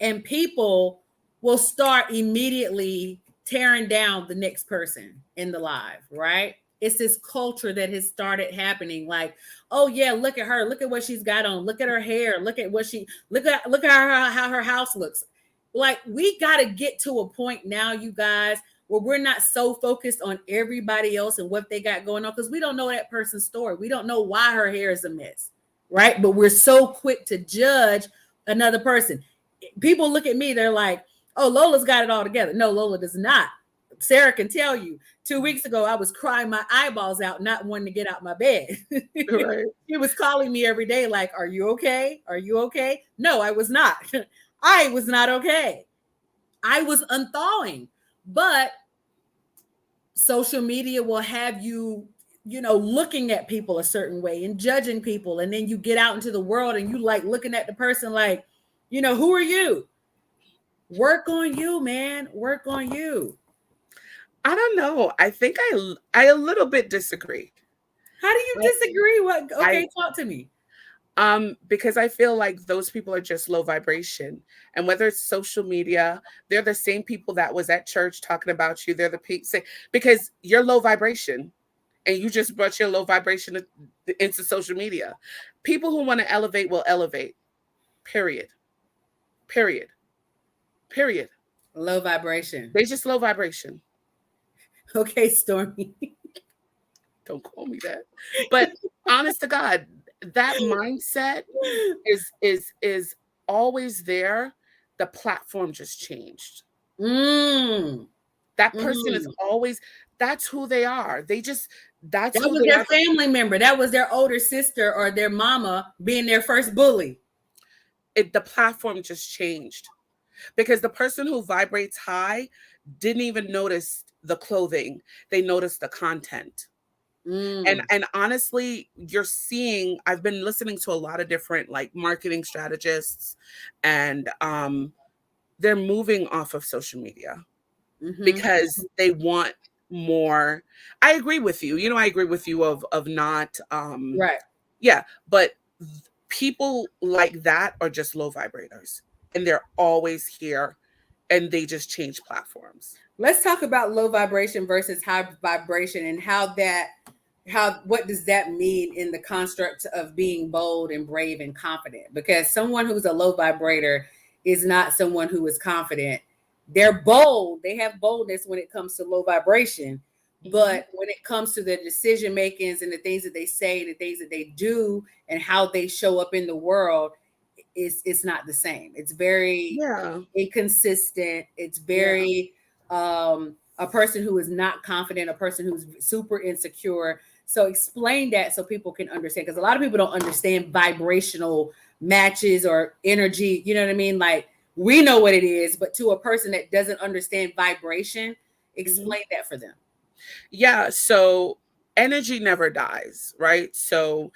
and people will start immediately tearing down the next person in the live, right? It's this culture that has started happening. Like, oh yeah, look at her, look at what she's got on, look at her hair, look at how her house looks. Like, we got to get to a point now, you guys, where we're not so focused on everybody else and what they got going on, because we don't know that person's story. We don't know why her hair is a mess, right? But we're so quick to judge another person. People look at me, they're like, oh, Lola's got it all together. No, Lola does not. Sarah can tell you, 2 weeks ago, I was crying my eyeballs out, not wanting to get out my bed. Right. She was calling me every day, like, are you okay? Are you okay? No, I was not. I was not okay. I was unthawing. But social media will have you, looking at people a certain way and judging people. And then you get out into the world and you like looking at the person like, who are you? Work on you, man. Work on you. I don't know. I think I a little bit disagree. How do you disagree? What? I Okay, talk to me. Because I feel like those people are just low vibration. And whether it's social media, they're the same people that was at church talking about you. They're the people because you're low vibration and you just brought your low vibration into social media. People who want to elevate will elevate. Period. Period. Period. Low vibration. They just low vibration. Okay, Stormy. Don't call me that. But honest to God, that mindset is always there. The platform just changed. That person is always, that's who they are. That's That who was they their are. family member. That was their older sister or their mama being their first bully. The platform just changed because the person who vibrates high didn't even notice the clothing. They noticed the content. And honestly, I've been listening to a lot of different like marketing strategists, and they're moving off of social media because they want more. I agree with you. I agree with you of not Right. yeah, but people like that are just low vibrators and they're always here and they just change platforms. Let's talk about low vibration versus high vibration and what does that mean in the construct of being bold and brave and confident? Because someone who's a low vibrator is not someone who is confident. They're bold. They have boldness when it comes to low vibration. But when it comes to the decision makings and the things that they say, the things that they do, and how they show up in the world, it's not the same. It's very inconsistent. It's very a person who is not confident, a person who's super insecure. So explain that so people can understand, because a lot of people don't understand vibrational matches or energy. You know what I mean? Like, we know what it is, but to a person that doesn't understand vibration, Mhm. explain that for them. Yeah, so energy never dies, right? So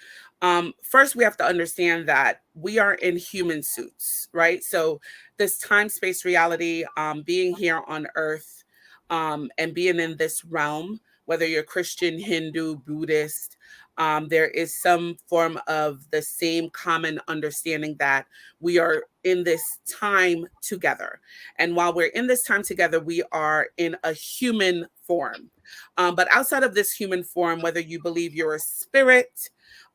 first we have to understand that we are in human suits, right? So this time space reality, being here on earth, and being in this realm, whether you're Christian, Hindu, Buddhist, there is some form of the same common understanding that we are in this time together. And while we're in this time together, we are in a human form. But outside of this human form, whether you believe you're a spirit,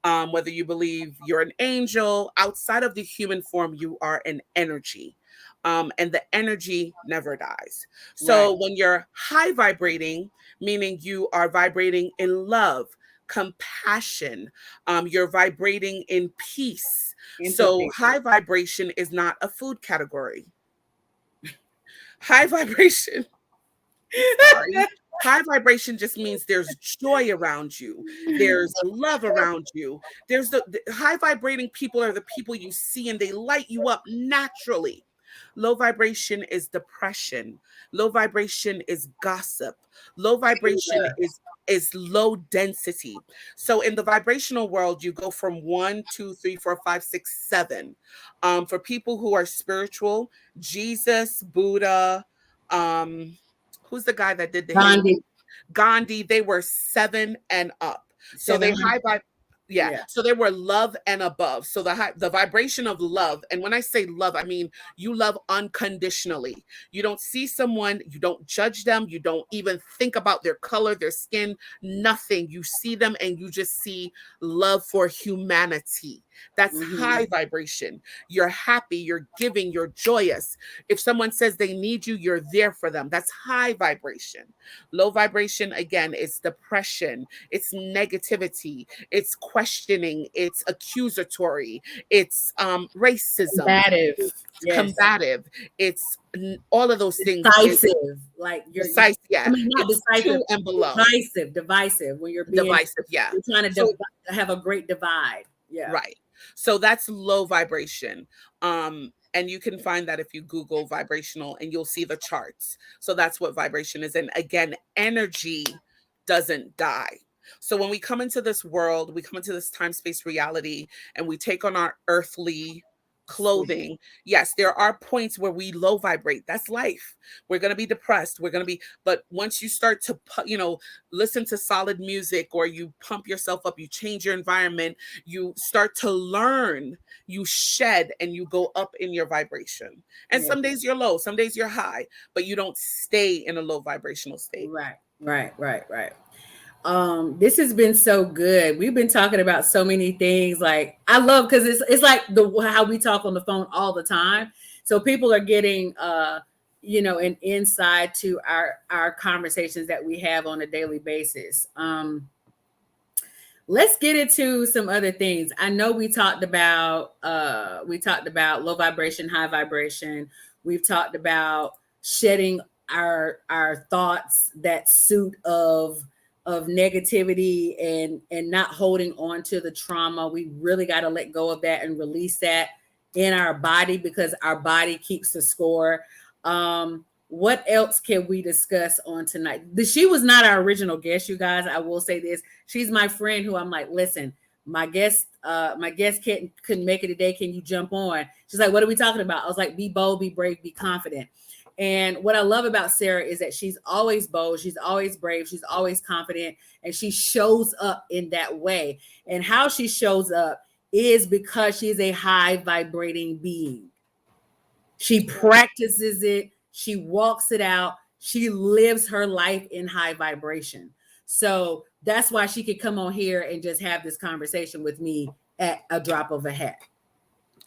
whether you believe you're an angel, outside of the human form, you are an energy. And the energy never dies. Right. So when you're high vibrating, meaning you are vibrating in love, compassion, you're vibrating in peace. So Empathy. high vibration is not a food category. High vibration, sorry. High vibration just means there's joy around you. There's love around you. There's the high vibrating people are the people you see and they light you up naturally. Low vibration is depression. Low vibration is gossip. Low vibration is low density. So in the vibrational world, you go from one, two, three, four, five, six, seven. For people who are spiritual, Jesus, Buddha, um, who's the guy that did the Hindu? Gandhi. Gandhi, they were seven and up. So they 700. yeah. Yeah. So they were love and above. So the vibration of love. And when I say love, I mean you love unconditionally. You don't see someone, you don't judge them, you don't even think about their color, their skin, nothing. You see them and you just see love for humanity. That's Hmm. high vibration. You're happy, you're giving, you're joyous. If someone says they need you, you're there for them. That's high vibration. Low vibration, again, is depression, it's negativity, it's questioning, it's accusatory, it's racism, Combative. it's Yes. combative, it's all of those things is Decisive. Like decisive. I Yeah, mean, not it's decisive, two and below. divisive, when Divisive, yeah. you're trying to So have a great divide. Yeah. right. So that's low vibration. And you can find that if you Google vibrational and you'll see the charts. So that's what vibration is. And again, energy doesn't die. So when we come into this world, we come into this time space reality and we take on our earthly Sweet. clothing. Yes, there are points where we low vibrate. That's life. We're going to be depressed. We're going to be, but once you start to, listen to solid music or you pump yourself up, you change your environment, you start to learn, you shed and you go up in your vibration. And Yeah. some days you're low, some days you're high, but you don't stay in a low vibrational state. Right. Right. Right. Right. This has been so good. We've been talking about so many things. Like, I love, because it's like the how we talk on the phone all the time. So people are getting an insight to our conversations that we have on a daily basis. Let's get into some other things. I know we talked about low vibration, high vibration. We've talked about shedding our thoughts, that suit of negativity, and not holding on to the trauma. We really got to let go of that and release that in our body, because our body keeps the score. What else can we discuss on tonight? She was not our original guest, you guys. I will say this. She's my friend who I'm like, listen, my guest couldn't make it today. Can you jump on? She's like, what are we talking about? I was like, be bold, be brave, be confident. And what I love about Sara is that she's always bold, she's always brave, she's always confident, and she shows up in that way. And how she shows up is because she's a high vibrating being. She practices it, she walks it out, she lives her life in high vibration. So that's why she could come on here and just have this conversation with me at a drop of a hat.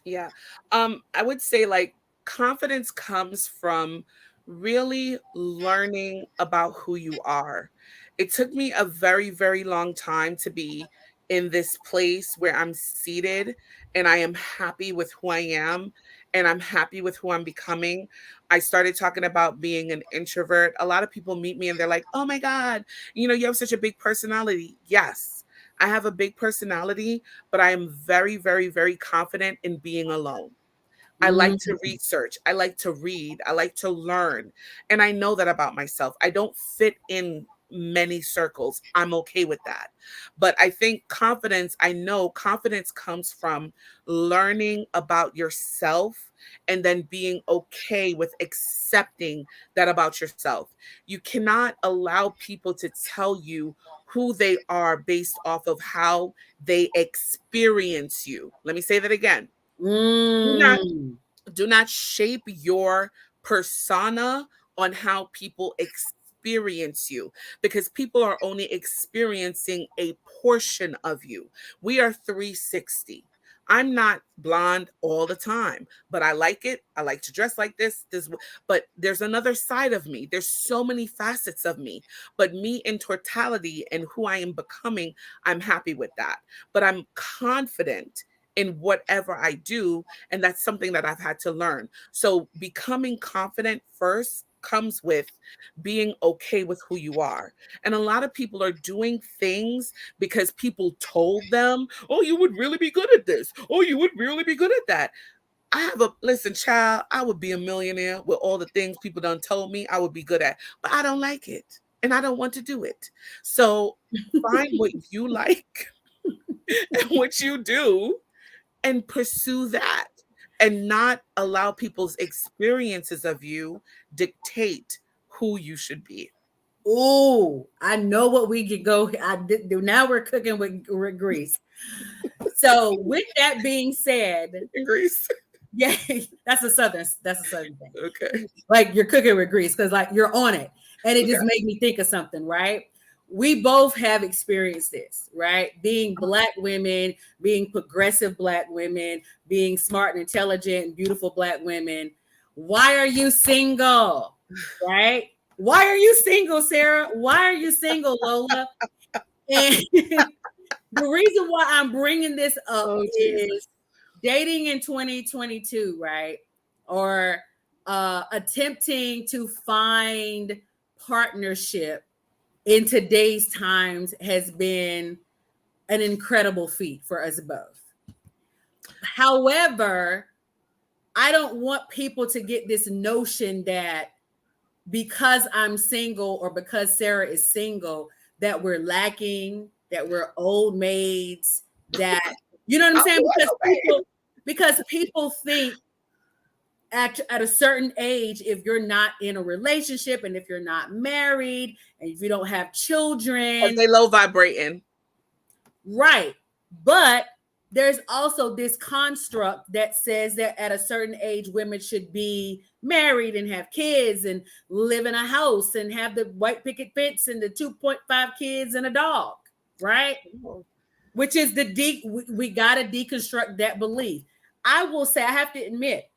Yeah. I would say like confidence comes from really learning about who you are. It took me a very, very long time to be in this place where I'm seated and I am happy with who I am and I'm happy with who I'm becoming. I started talking about being an introvert. A lot of people meet me and they're like, "Oh my God, you have such a big personality." Yes. I have a big personality, but I am very, very, very confident in being alone. I like to Mm. research. I like to read. I like to learn. And I know that about myself. I don't fit in many circles. I'm okay with that. But I think confidence, I know confidence comes from learning about yourself and then being okay with accepting that about yourself. You cannot allow people to tell you who they are based off of how they experience you. Let me say that again. Do not Mm. do not shape your persona on how people experience you, because people are only experiencing a portion of you. We are 360. I'm not blonde all the time, but I like it. I like to dress like this, but there's another side of me. There's so many facets of me, but me in totality and who I am becoming, I'm happy with that. But I'm confident in whatever I do, and that's something that I've had to learn. So becoming confident first comes with being okay with who you are. And a lot of people are doing things because people told them, oh, you would really be good at this. Oh, you would really be good at that. I have a listen, child, I would be a millionaire with all the things people done told me I would be good at, but I don't like it and I don't want to do it. So find what you like and what you do and pursue that, and not allow people's experiences of you dictate who you should be. Ooh, I know what we could go. I did, now we're cooking with grease. So, with that being said, Greece. yeah, that's a southern thing. Okay. Like you're cooking with grease because like you're on it, and it Okay. just made me think of something, right? We both have experienced this, right? Being black women, being progressive black women, being smart and intelligent and beautiful black women. Why are you single? Right? Why are you single, Sarah? Why are you single, Lola? And the reason why I'm bringing this up Oh Jesus. is dating in 2022, right? Or attempting to find partnership in today's times has been an incredible feat for us both. However, I don't want people to get this notion that because I'm single or because Sarah is single, that we're lacking, that we're old maids, that you know what I'm I saying? was obeying. Because people think at a certain age, if you're not in a relationship and if you're not married and if you don't have Because children, they low vibrating. right. But there's also this construct that says that at a certain age, women should be married and have kids and live in a house and have the white picket fence and the 2.5 kids and a dog, right? Oh, Which is we got to deconstruct that belief. I will say, I have to admit,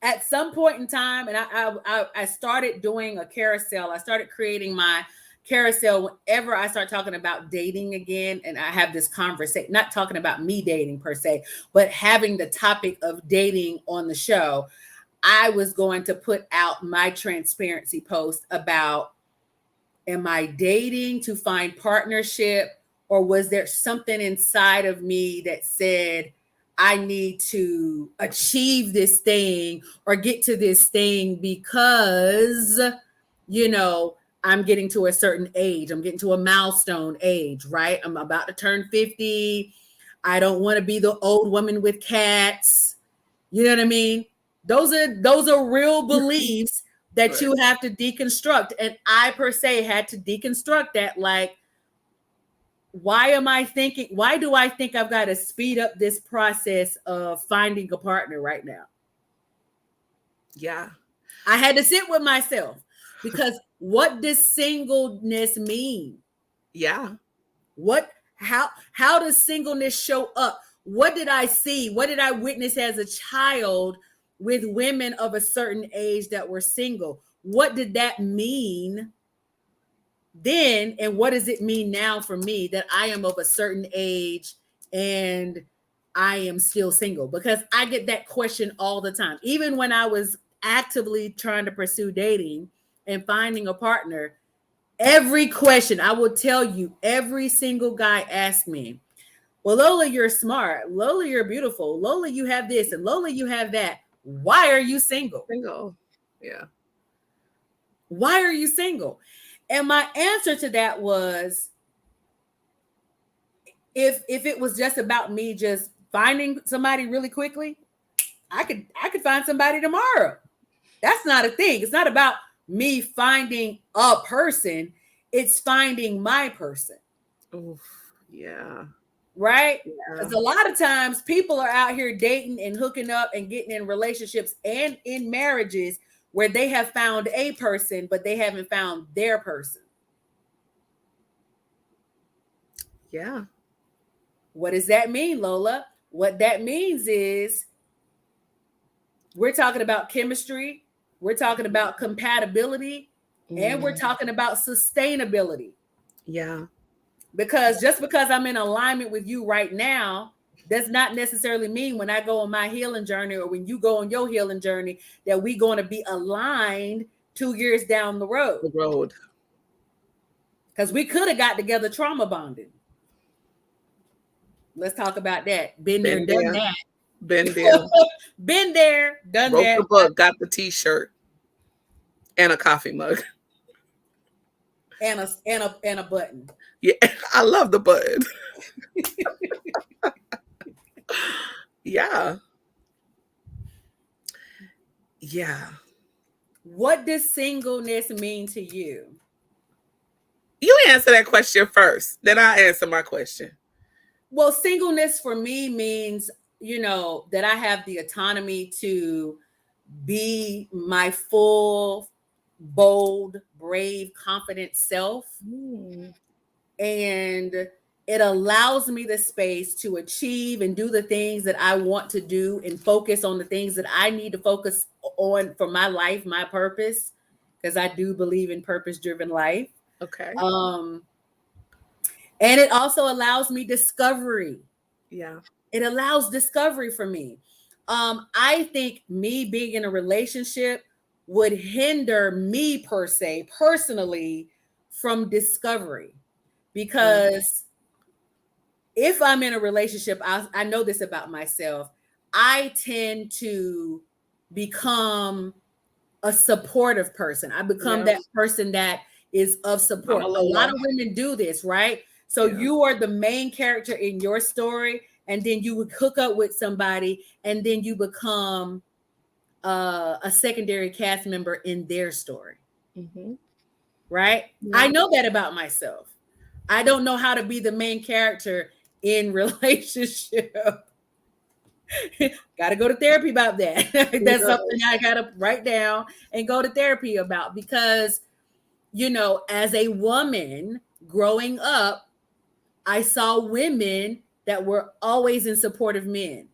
at some point in time, and I started doing a carousel. I started creating my carousel whenever I start talking about dating again, and I have this conversation, not talking about me dating per se, but having the topic of dating on the show. I was going to put out my transparency post about, am I dating to find partnership, or was there something inside of me that said I need to achieve this thing or get to this thing because, you know, I'm getting to a certain age. I'm getting to a milestone age, right? I'm about to turn 50. I don't want to be the old woman with cats. You know what I mean? Those are real beliefs that right. you have to deconstruct. And I per se had to deconstruct that. Like, why do I think I've got to speed up this process of finding a partner right now? Yeah. I had to sit with myself because what does singleness mean? Yeah. How does singleness show up? What did I see? What did I witness as a child with women of a certain age that were single? What did that mean then, and what does it mean now for me that I am of a certain age and I am still single? Because I get that question all the time. Even when I was actively trying to pursue dating and finding a partner, Every question, I will tell you, every single guy asked me, well, Lola, you're smart. Lola, you're beautiful. Lola, you have this. And Lola, you have that. Why are you single? Single. Yeah. Why are you single? And my answer to that was, if it was just about me just finding somebody really quickly, I could find somebody tomorrow. That's not a thing. It's not about me finding a person. It's finding my person. Oof. Yeah. Right? Yeah. Because a lot of times people are out here dating and hooking up and getting in relationships and in marriages where they have found a person, but they haven't found their person. Yeah. What does that mean, Lola? What that means is we're talking about chemistry, we're talking about compatibility, and we're Mm. talking about sustainability. Yeah. Because just because I'm in alignment with you right now does not necessarily mean when I go on my healing journey or when you go on your healing journey that we're going to be aligned 2 years down the road. The road. Because we could have got together trauma bonding. Let's talk about that. Been there, Been done there. that. Been there. Been there, done Wrote that. the book, got the t-shirt and a coffee mug. And a button. Yeah, I love the button. Yeah. Yeah. What does singleness mean to you? You answer that question first, then I'll answer my question. Well, singleness for me means, that I have the autonomy to be my full, bold, brave, confident self. Mm. And it allows me the space to achieve and do the things that I want to do and focus on the things that I need to focus on for my life, my purpose, because I do believe in purpose driven life. Okay. Um, and it also allows me discovery. Yeah. It allows discovery for me. I think me being in a relationship would hinder me per se, personally, from discovery. Mm. Because if I'm in a relationship, I know this about myself. I tend to become a supportive person. I become Yes. that person that is of support. Mama A lot Lola. of women do this, right? So Yeah. you are the main character in your story, and then you would hook up with somebody, and then you become a secondary cast member in their story, Mm-hmm. right? I Yeah. know that about myself. I don't know how to be the main character in relationship. Got to go to therapy about that. That's something I got to write down and go to therapy about because, as a woman growing up, I saw women that were always in support of men,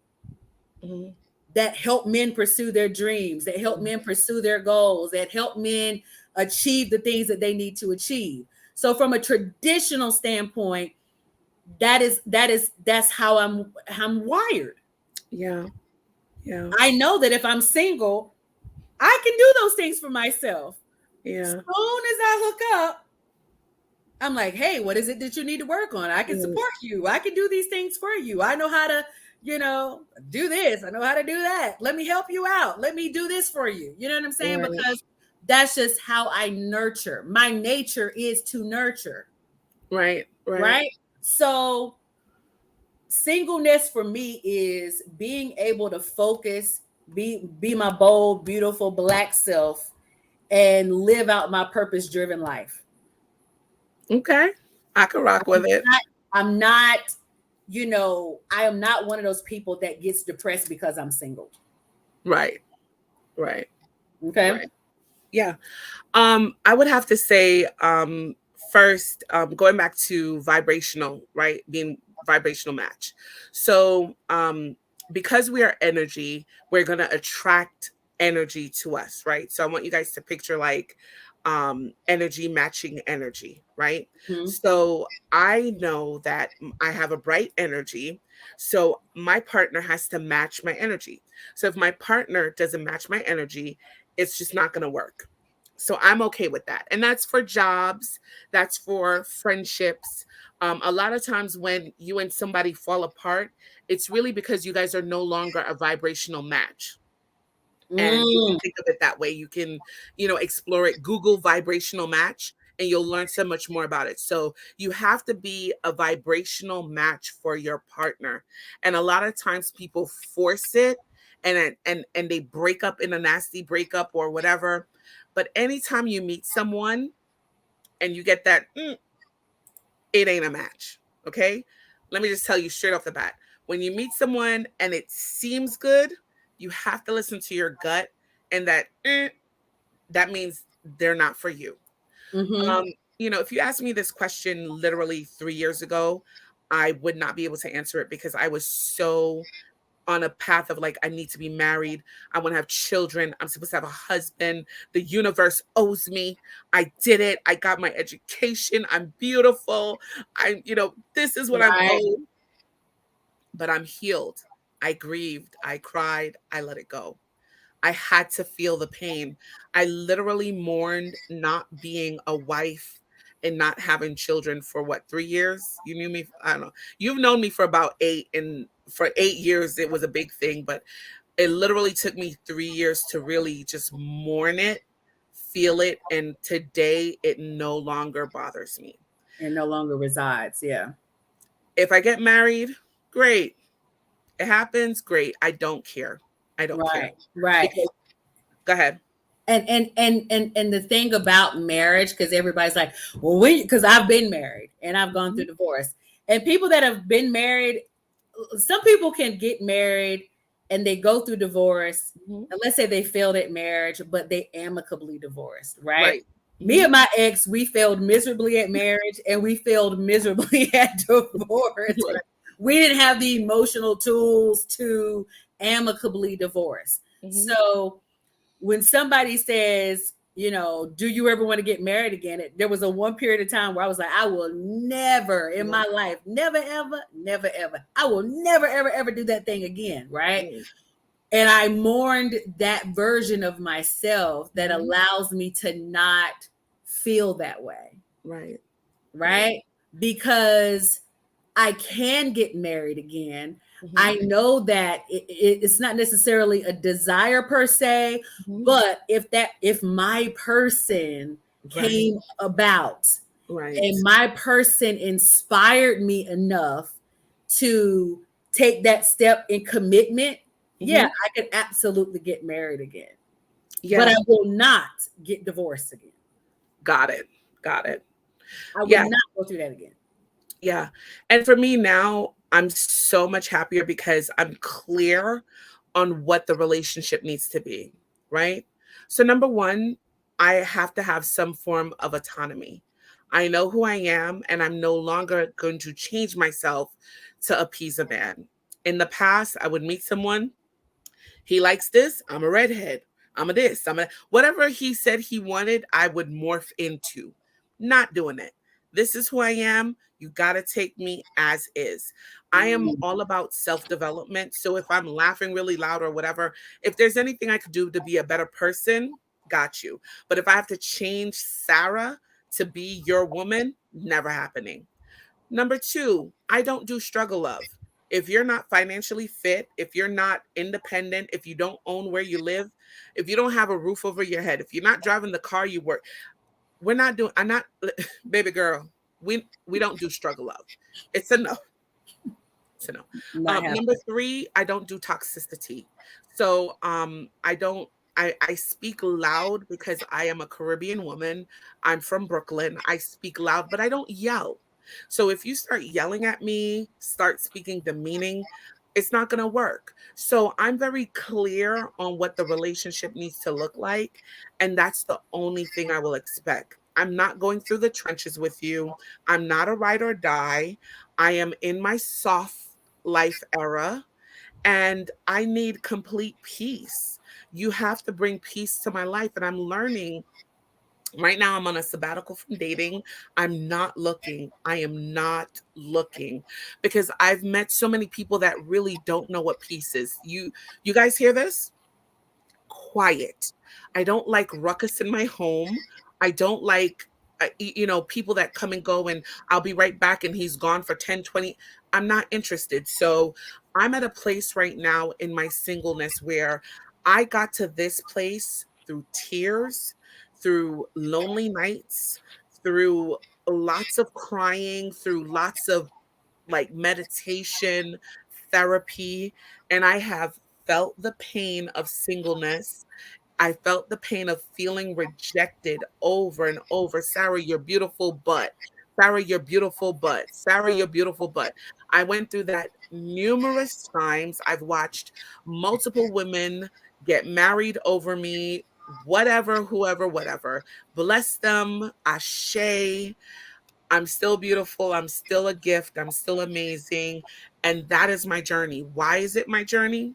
Mm-hmm. that help men pursue their dreams, that help men pursue their goals, that help men achieve the things that they need to achieve. So from a traditional standpoint, that's how I'm wired. Yeah. Yeah. I know that if I'm single, I can do those things for myself. Soon Yeah. as I hook up, I'm like, hey, what is it that you need to work on? I can Mm. support you. I can do these things for you. I know how to, do this. I know how to do that. Let me help you out. Let me do this for you. You know what I'm saying? Right. Because that's just how I nurture. My nature is to nurture, Right. Right. right? So singleness for me is being able to focus, be my bold, beautiful black self and live out my purpose driven life. Okay. I can rock with it. I'm not, I am not one of those people that gets depressed because I'm single. Right. Right. Okay. Right. Yeah. I would have to say, first, going back to vibrational, right? Being vibrational match. So, because we are energy, we're gonna attract energy to us, right? So I want you guys to picture like energy matching energy, right? Mm-hmm. So I know that I have a bright energy. So my partner has to match my energy. So if my partner doesn't match my energy, it's just not gonna work. So I'm okay with that. And that's for jobs, that's for friendships. A lot of times when you and somebody fall apart, it's really because you guys are no longer a vibrational match. And you can Mm, think of it that way. You can, explore it. Google vibrational match and you'll learn so much more about it. So you have to be a vibrational match for your partner. And a lot of times people force it and they break up in a nasty breakup or whatever. But anytime you meet someone and you get that, it ain't a match. Okay. Let me just tell you straight off the bat. When you meet someone and it seems good, you have to listen to your gut, and that means they're not for you. mm-hmm. Um, if you asked me this question literally 3 years ago, I would not be able to answer it because I was so on a path of like, I need to be married. I want to have children. I'm supposed to have a husband. The universe owes me. I did it. I got my education. I'm beautiful. This is what I'm Right. owed. But I'm healed. I grieved. I cried. I let it go. I had to feel the pain. I literally mourned not being a wife and not having children for what, 3 years? You knew me, I don't know. You've known me for about 8, and for 8 years it was a big thing, but it literally took me 3 years to really just mourn it, feel it, and today it no longer bothers me. And no longer resides. Yeah. If I get married, great. It happens, great. I don't care. I don't care. Right. Right. Because go ahead. And the thing about marriage, because everybody's like, well, because I've been married and I've gone through Mhm, divorce, and people that have been married, some people can get married and they go through divorce, mhm. and let's say they failed at marriage, but they amicably divorced, right? Right. Me Mhm. and my ex, we failed miserably at marriage and we failed miserably at divorce. Right. Right? We didn't have the emotional tools to amicably divorce. Mhm. So when somebody says, do you ever want to get married again? There was a one period of time where I was like, I will never in No. my life, never, ever, never, ever, I will never, ever, ever do that thing again. Right. Right. And I mourned that version of myself that Mhm. allows me to not feel that way. Right. Right. Right. Because I can get married again. Mhm. I know that it's not necessarily a desire per se, Mhm. but if my person Right. came about Right. and my person inspired me enough to take that step in commitment, yeah, Mhm. I could absolutely get married again. But I Yeah. will not get divorced again. Got it. Got it. I would Yeah. not go through that again. Yeah. And for me now, I'm so much happier because I'm clear on what the relationship needs to be, right? So, number one, I have to have some form of autonomy. I know who I am, and I'm no longer going to change myself to appease a man. In the past, I would meet someone. He likes this. I'm a redhead. I'm a this. Whatever he said he wanted, I would morph into. Not doing it. This is who I am. You got to take me as is. I am Mm, all about self development. So if I'm laughing really loud or whatever, if there's anything I could do to be a better person, got you. But if I have to change Sarah to be your woman, never happening. Number two, I don't do struggle love. If you're not financially fit, if you're not independent, if you don't own where you live, if you don't have a roof over your head, if you're not driving the car you work, we're not doing, I'm not, baby girl, we don't do struggle love. It's a no. It's a no. not Number happening. three, I don't do toxicity. So I don't, I speak loud because I am a Caribbean woman. I'm from Brooklyn. I speak loud, but I don't yell. So if you start yelling at me, start speaking demeaning, it's not going to work. So I'm very clear on what the relationship needs to look like. And that's the only thing I will expect. I'm not going through the trenches with you. I'm not a ride or die. I am in my soft life era and I need complete peace. You have to bring peace to my life. And I'm learning right now. I'm on a sabbatical from dating. I'm not looking. I am not looking because I've met so many people that really don't know what peace is. You guys hear this? quiet. I don't like ruckus in my home. I don't like, people that come and go and I'll be right back and he's gone for 10, 20. I'm not interested. So I'm at a place right now in my singleness where I got to this place through tears, through lonely nights, through lots of crying, through lots of like meditation, therapy, and I have felt the pain of singleness. I felt the pain of feeling rejected over and over. Sarah, you're beautiful, but Sarah, you're beautiful, but Sarah, you're beautiful, but I went through that numerous times. I've watched multiple women get married over me, whatever, whoever, whatever. Bless them, ashe. I'm still beautiful. I'm still a gift. I'm still amazing. And that is my journey. Why is it my journey?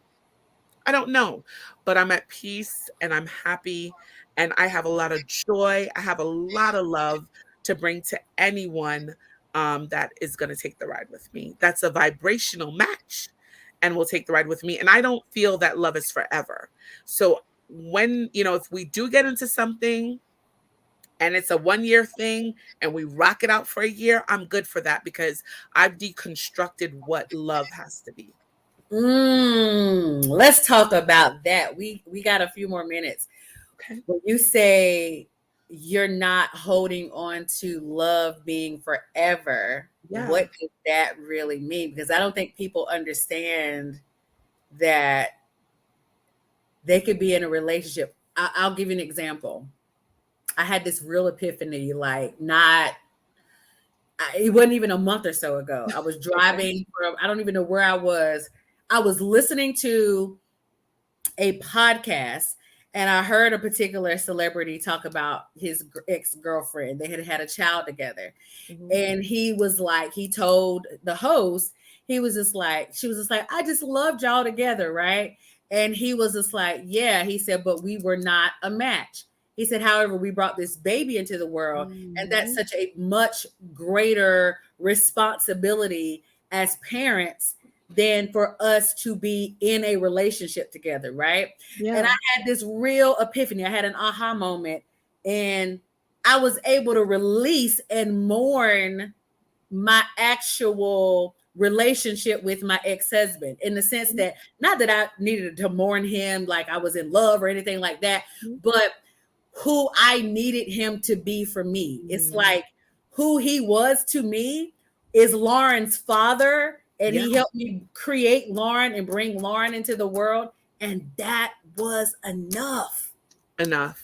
I don't know, but I'm at peace and I'm happy and I have a lot of joy. I have a lot of love to bring to anyone that is going to take the ride with me. That's a vibrational match and will take the ride with me. And I don't feel that love is forever. So when, if we do get into something and it's a 1 year thing and we rock it out for a year, I'm good for that because I've deconstructed what love has to be. Let's talk about that. We got a few more minutes. Okay. When you say you're not holding on to love being forever, Yeah. what does that really mean? Because I don't think people understand that they could be in a relationship. I'll give you an example. I had this real epiphany, like it wasn't even a month or so ago. I was Okay. driving from, I don't even know where I was. I was listening to a podcast and I heard a particular celebrity talk about his ex-girlfriend. They had had a child together. Mhm. And he was like, he told the host, he was just like, she was just like, I just loved y'all together, right? And he was just like, yeah, he said, but we were not a match. He said, however, we brought this baby into the world, and that's Mhm. such a much greater responsibility as parents than for us to be in a relationship together, right? And I Yeah. had this real epiphany. I had an aha moment, and I was able to release and mourn my actual relationship with my ex-husband in the sense Mhm. that not that I needed to mourn him like I was in love or anything like that, Mhm. but who I needed him to be for me. It's Mhm. like who he was to me is Lauren's father, and Yeah. he helped me create Lauren and bring Lauren into the world. And that was enough. Enough.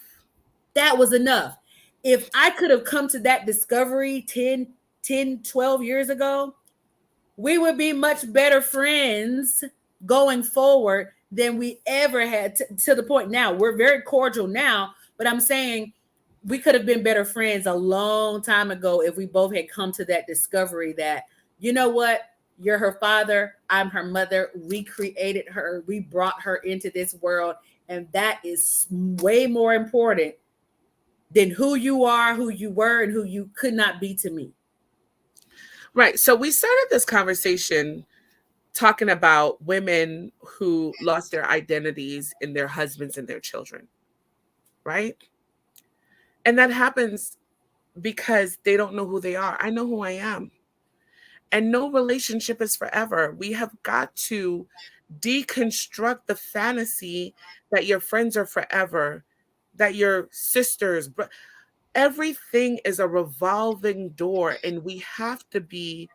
That was enough. If I could have come to that discovery 12 years ago, we would be much better friends going forward than we ever had to the point now. We're very cordial now, but I'm saying we could have been better friends a long time ago if we both had come to that discovery that, you know what? You're her father. I'm her mother. We created her. We brought her into this world. And that is way more important than who you are, who you were, and who you could not be to me. Right. So we started this conversation talking about women who lost their identities in their husbands and their children, right? And that happens because they don't know who they are. I know who I am. And no relationship is forever. We have got to deconstruct the fantasy that your friends are forever, that your sisters, everything is a revolving door, and we have to be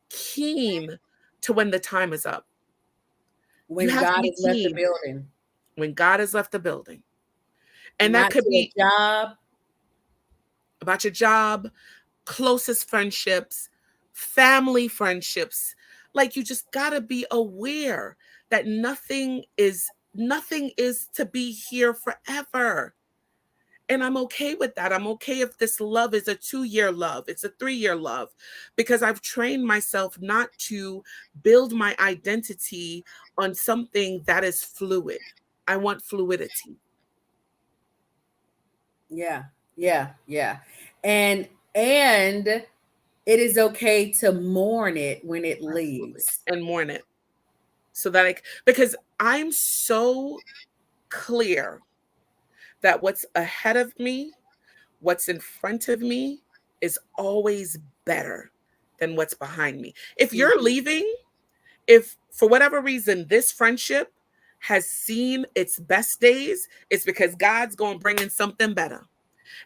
keen to when the time is up. You When have to God be has left the keen building, when God has left the building. And that not could to a be job. about your job, closest friendships, family friendships. Like you just got to be aware that nothing is to be here forever. And I'm okay with that. I'm okay if this love is a 2 year love, it's a 3 year love, because I've trained myself not to build my identity on something that is fluid. I want fluidity. Yeah, yeah, yeah. And it is okay to mourn it when it Absolutely. leaves. And mourn it. So that because I'm so clear. that what's ahead of me, what's in front of me is always better than what's behind me. If you're leaving, if for whatever reason this friendship has seen its best days, it's because God's going to bring in something better.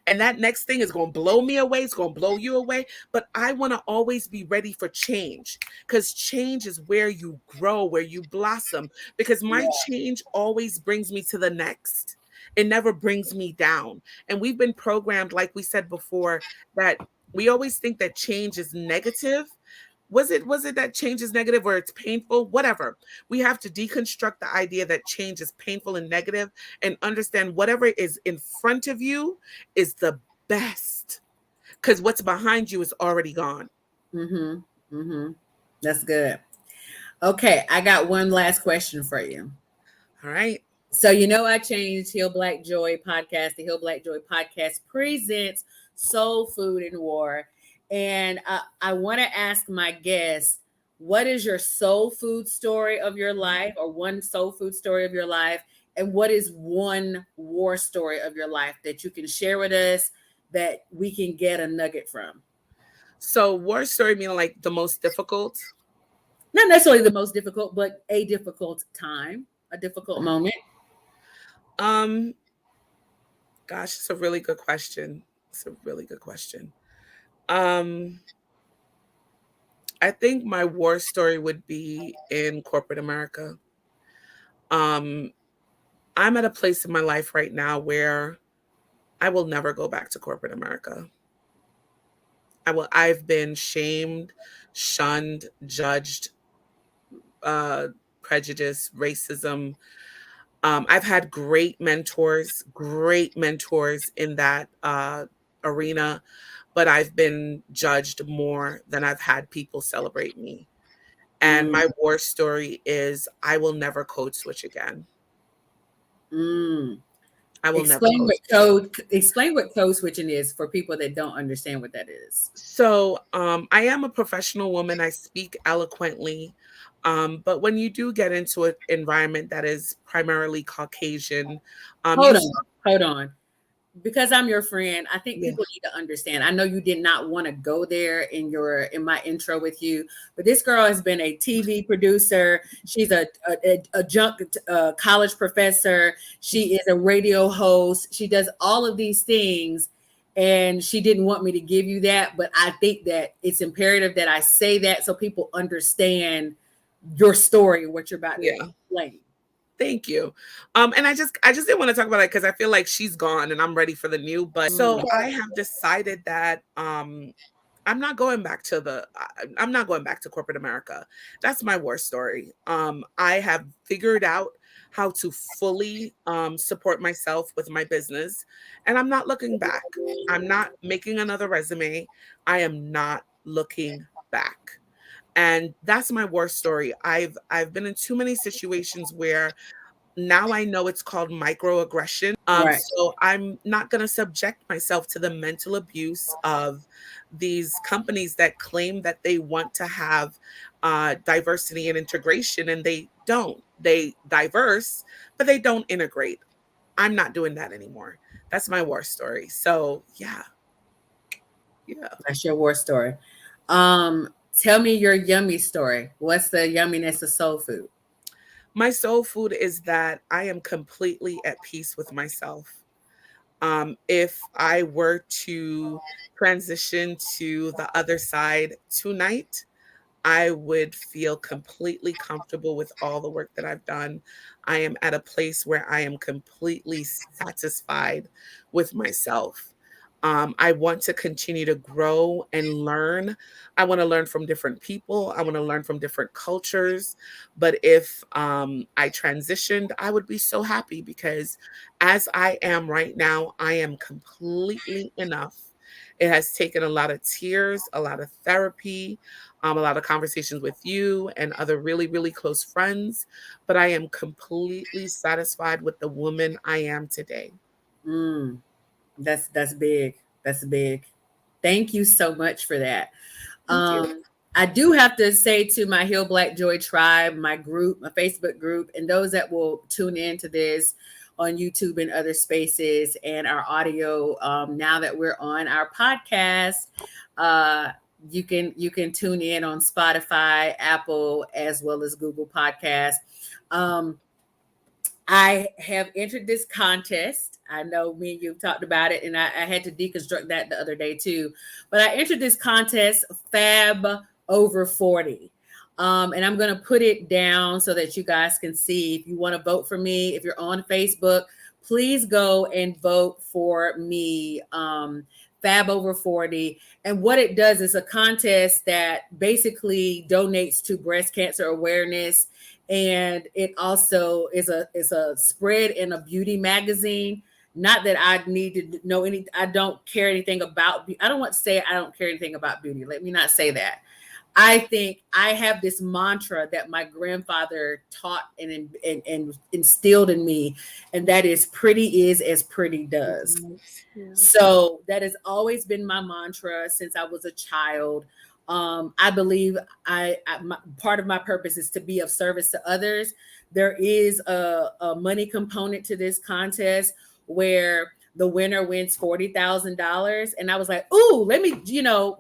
And that next thing is going to blow me away. It's going to blow you away. But I want to always be ready for change, because change is where you grow, where you blossom. Because my Yeah. change always brings me to the next. It never brings me down. And we've been programmed, like we said before, that we always think that change is negative. Was it that change is negative or it's painful? Whatever. We have to deconstruct the idea that change is painful and negative, and understand whatever is in front of you is the best, because what's behind you is already gone. Mm-hmm. Mm-hmm. That's good. Okay, I got one last question for you. All right. So you know I changed Hill Black Joy podcast. The Hill Black Joy podcast presents Soul Food and War. And I want to ask my guests, what is your soul food story of your life, or one soul food story of your life? And what is one war story of your life that you can share with us that we can get a nugget from? So war story meaning like the most difficult. Not necessarily the most difficult, but a difficult time, a difficult moment. Um, gosh, it's a really good question. It's a really good question. Um, I think my war story would be in corporate America. Um, I'm at a place in my life right now where I will never go back to corporate America. I've been shamed, shunned, judged, uh, prejudice, racism. I've had great mentors in that arena, but I've been judged more than I've had people celebrate me. And Mm, my war story is I will never code switch again. mm. I will never Explain code what switch. code switching is for people that don't understand what that is. So, I am a professional woman. I speak eloquently. But when you do get into an environment that is primarily Caucasian, Hold you, on, hold on. Because I'm your friend, I think yeah, people need to understand. I know you did not want to go there in my intro with you, but this girl has been a TV producer. She's a junk college professor. She is a radio host. She does all of these things, and she didn't want me to give you that. But I think that it's imperative that I say that so people understand your story and what you're about to yeah. explain. Thank you. And I just didn't want to talk about it because I feel like she's gone and I'm ready for the new. But Mm, so I have decided that I'm not going back to I'm not going back to corporate America. That's my war story. I have figured out how to fully support myself with my business, and I'm not looking back. I'm not making another resume. I am not looking back. And that's my war story. I've been in too many situations where now I know it's called microaggression. right. So I'm not going to subject myself to the mental abuse of these companies that claim that they want to have diversity and integration, and they don't. They diverse, but they don't integrate. I'm not doing that anymore. That's my war story. So yeah, yeah. That's your war story. Tell me your yummy story. What's the yumminess of soul food? My soul food is that I am completely at peace with myself. If I were to transition to the other side tonight, I would feel completely comfortable with all the work that I've done. I am at a place where I am completely satisfied with myself. I want to continue to grow and learn. I want to learn from different people. I want to learn from different cultures. But if I transitioned, I would be so happy, because as I am right now, I am completely enough. It has taken a lot of tears, a lot of therapy, a lot of conversations with you and other really, really close friends, but I am completely satisfied with the woman I am today. Mm, that's big. That's big. Thank you so much for that. Thank you. I do have to say to my Hill Black Joy tribe, my group, my Facebook group, and those that will tune in to this, on YouTube and other spaces, and our audio. Now that we're on our podcast, uh, you can tune in on Spotify, Apple, as well as Google Podcasts. Um, I have entered this contest. I know me and you've talked about it, and I had to deconstruct that the other day too. But I entered this contest, Fab Over 40. And I'm going to put it down so that you guys can see. If you want to vote for me, if you're on Facebook, please go and vote for me. Fab Over 40. And what it does is a contest that basically donates to breast cancer awareness, and it also is a spread in a beauty magazine. Not that I need to know any, I don't care anything about, I don't want to say I don't care anything about beauty. Let me not say that. I think I have this mantra that my grandfather taught and instilled in me, and that is pretty is as pretty does. Yeah. So that has always been my mantra since I was a child. I believe part of my purpose is to be of service to others. There is a money component to this contest where the winner wins $40,000. And I was like, ooh, let me,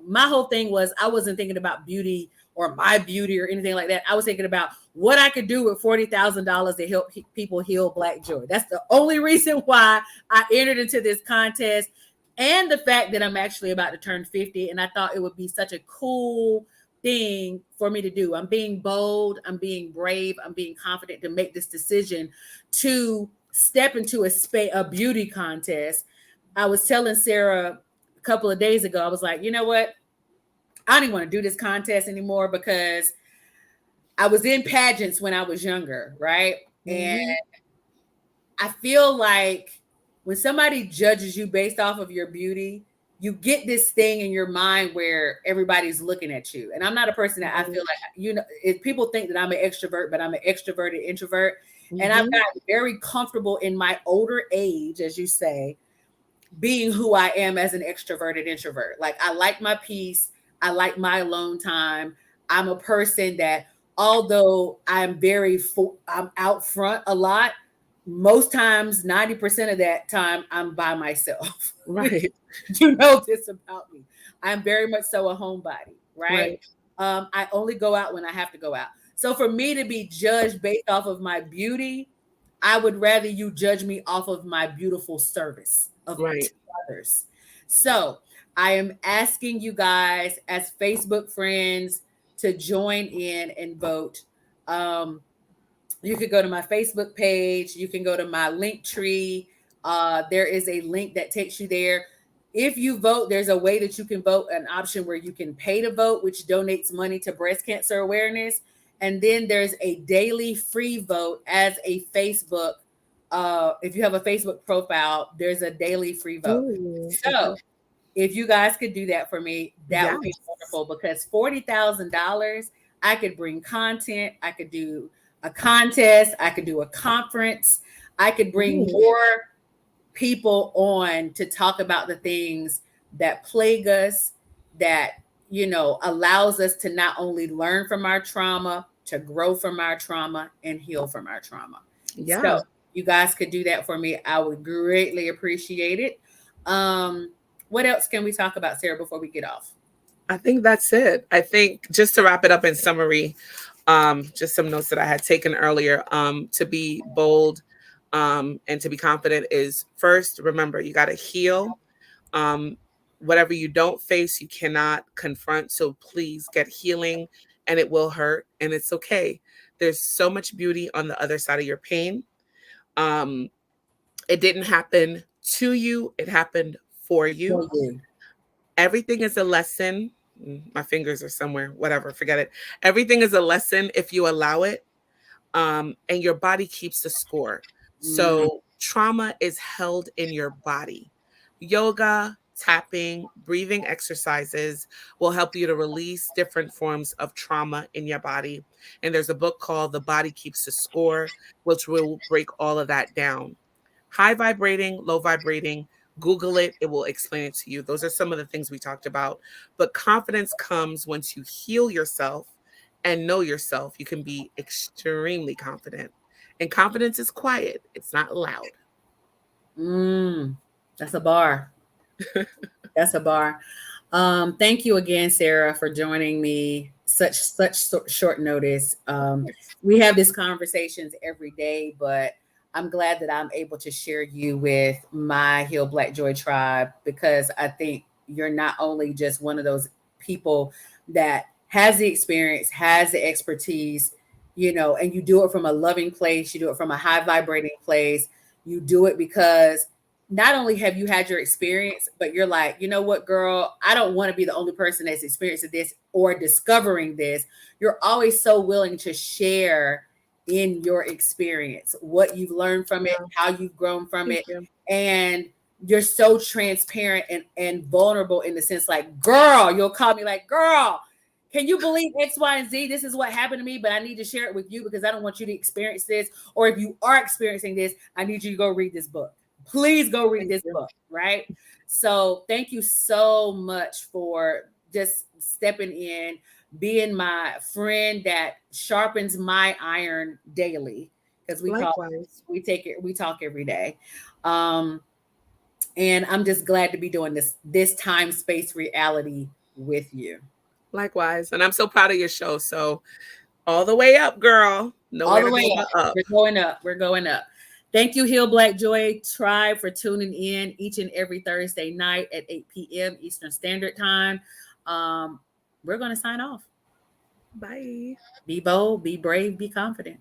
my whole thing was I wasn't thinking about beauty or my beauty or anything like that. I was thinking about what I could do with $40,000 to help people heal Black joy. That's the only reason why I entered into this contest, and the fact that I'm actually about to turn 50. And I thought it would be such a cool thing for me to do. I'm being bold, I'm being brave, I'm being confident to make this decision to step into a beauty contest. I was telling Sarah a couple of days ago, I was like, you know what? I don't even want to do this contest anymore because I was in pageants when I was younger, right? And I feel like when somebody judges you based off of your beauty, you get this thing in your mind where everybody's looking at you. And I'm not a person that I feel like, if people think that I'm an extrovert, but I'm an extroverted introvert. And I've gotten very comfortable in my older age, as you say, being who I am as an extroverted introvert. Like, I like my peace. I like my alone time. I'm a person that, although I'm I'm out front a lot, most times, 90% of that time, I'm by myself. Right. You know this about me. I'm very much so a homebody, right? Right. I only go out when I have to go out. So for me to be judged based off of my beauty, I would rather you judge me off of my beautiful service of Right. others. So I am asking you guys as Facebook friends to join in and vote. You could go to my Facebook page. You can go to my link tree. There is a link that takes you there. If you vote, there's a way that you can vote, an option where you can pay to vote, which donates money to breast cancer awareness. And then there's a daily free vote as a Facebook. If you have a Facebook profile, there's a daily free vote. Ooh, So if you guys could do that for me, that would be yes. wonderful, because $40,000, I could bring content. I could do a contest. I could do a conference. I could bring more people on to talk about the things that plague us, that, allows us to not only learn from our trauma, to grow from our trauma and heal from our trauma. Yeah. So you guys could do that for me. I would greatly appreciate it. What else can we talk about, Sarah, before we get off? I think that's it. I think, just to wrap it up in summary, just some notes that I had taken earlier, to be bold, and to be confident is, first, remember, you got to heal. Whatever you don't face, you cannot confront. So please get healing, and it will hurt, and it's okay. There's so much beauty on the other side of your pain. It didn't happen to you. It happened for you. Everything is a lesson. My fingers are somewhere, whatever, forget it. Everything is a lesson if you allow it. And your body keeps the score. So trauma is held in your body. Yoga, tapping, breathing exercises will help you to release different forms of trauma in your body. And there's a book called The Body Keeps the Score, which will break all of that down. High vibrating, low vibrating, Google it. It will explain it to you. Those are some of the things we talked about. But confidence comes once you heal yourself and know yourself. You can be extremely confident. And confidence is quiet. It's not loud. Mm, that's a bar. That's a bar. Thank you again, Sarah, for joining me. Short notice. We have these conversations every day, but I'm glad that I'm able to share you with my Heal Black Joy tribe, because I think you're not only just one of those people that has the experience, has the expertise, and you do it from a loving place, you do it from a high vibrating place, you do it because not only have you had your experience, but you're like, you know what, girl, I don't want to be the only person that's experiencing this or discovering this. You're always so willing to share in your experience what you've learned from it, Yeah, how you've grown from thank it. you. And you're so transparent and vulnerable in the sense like, girl, you'll call me like, girl, can you believe X, Y, and Z? This is what happened to me, but I need to share it with you because I don't want you to experience this. Or if you are experiencing this, I need you to go read this book. Please go read Thank this you. book, right? So thank you so much for just stepping in, being my friend that sharpens my iron daily, because Likewise. we talk every day. Um, and I'm just glad to be doing this time space reality with you. Likewise. And I'm so proud of your show. So all the way up, girl. All Nowhere the to way go up. but up. We're going up. We're going up. Thank you, Heal Black Joy Tribe, for tuning in each and every Thursday night at 8 p.m. Eastern Standard Time. Um, we're going to sign off. Bye. Be bold, be brave, be confident.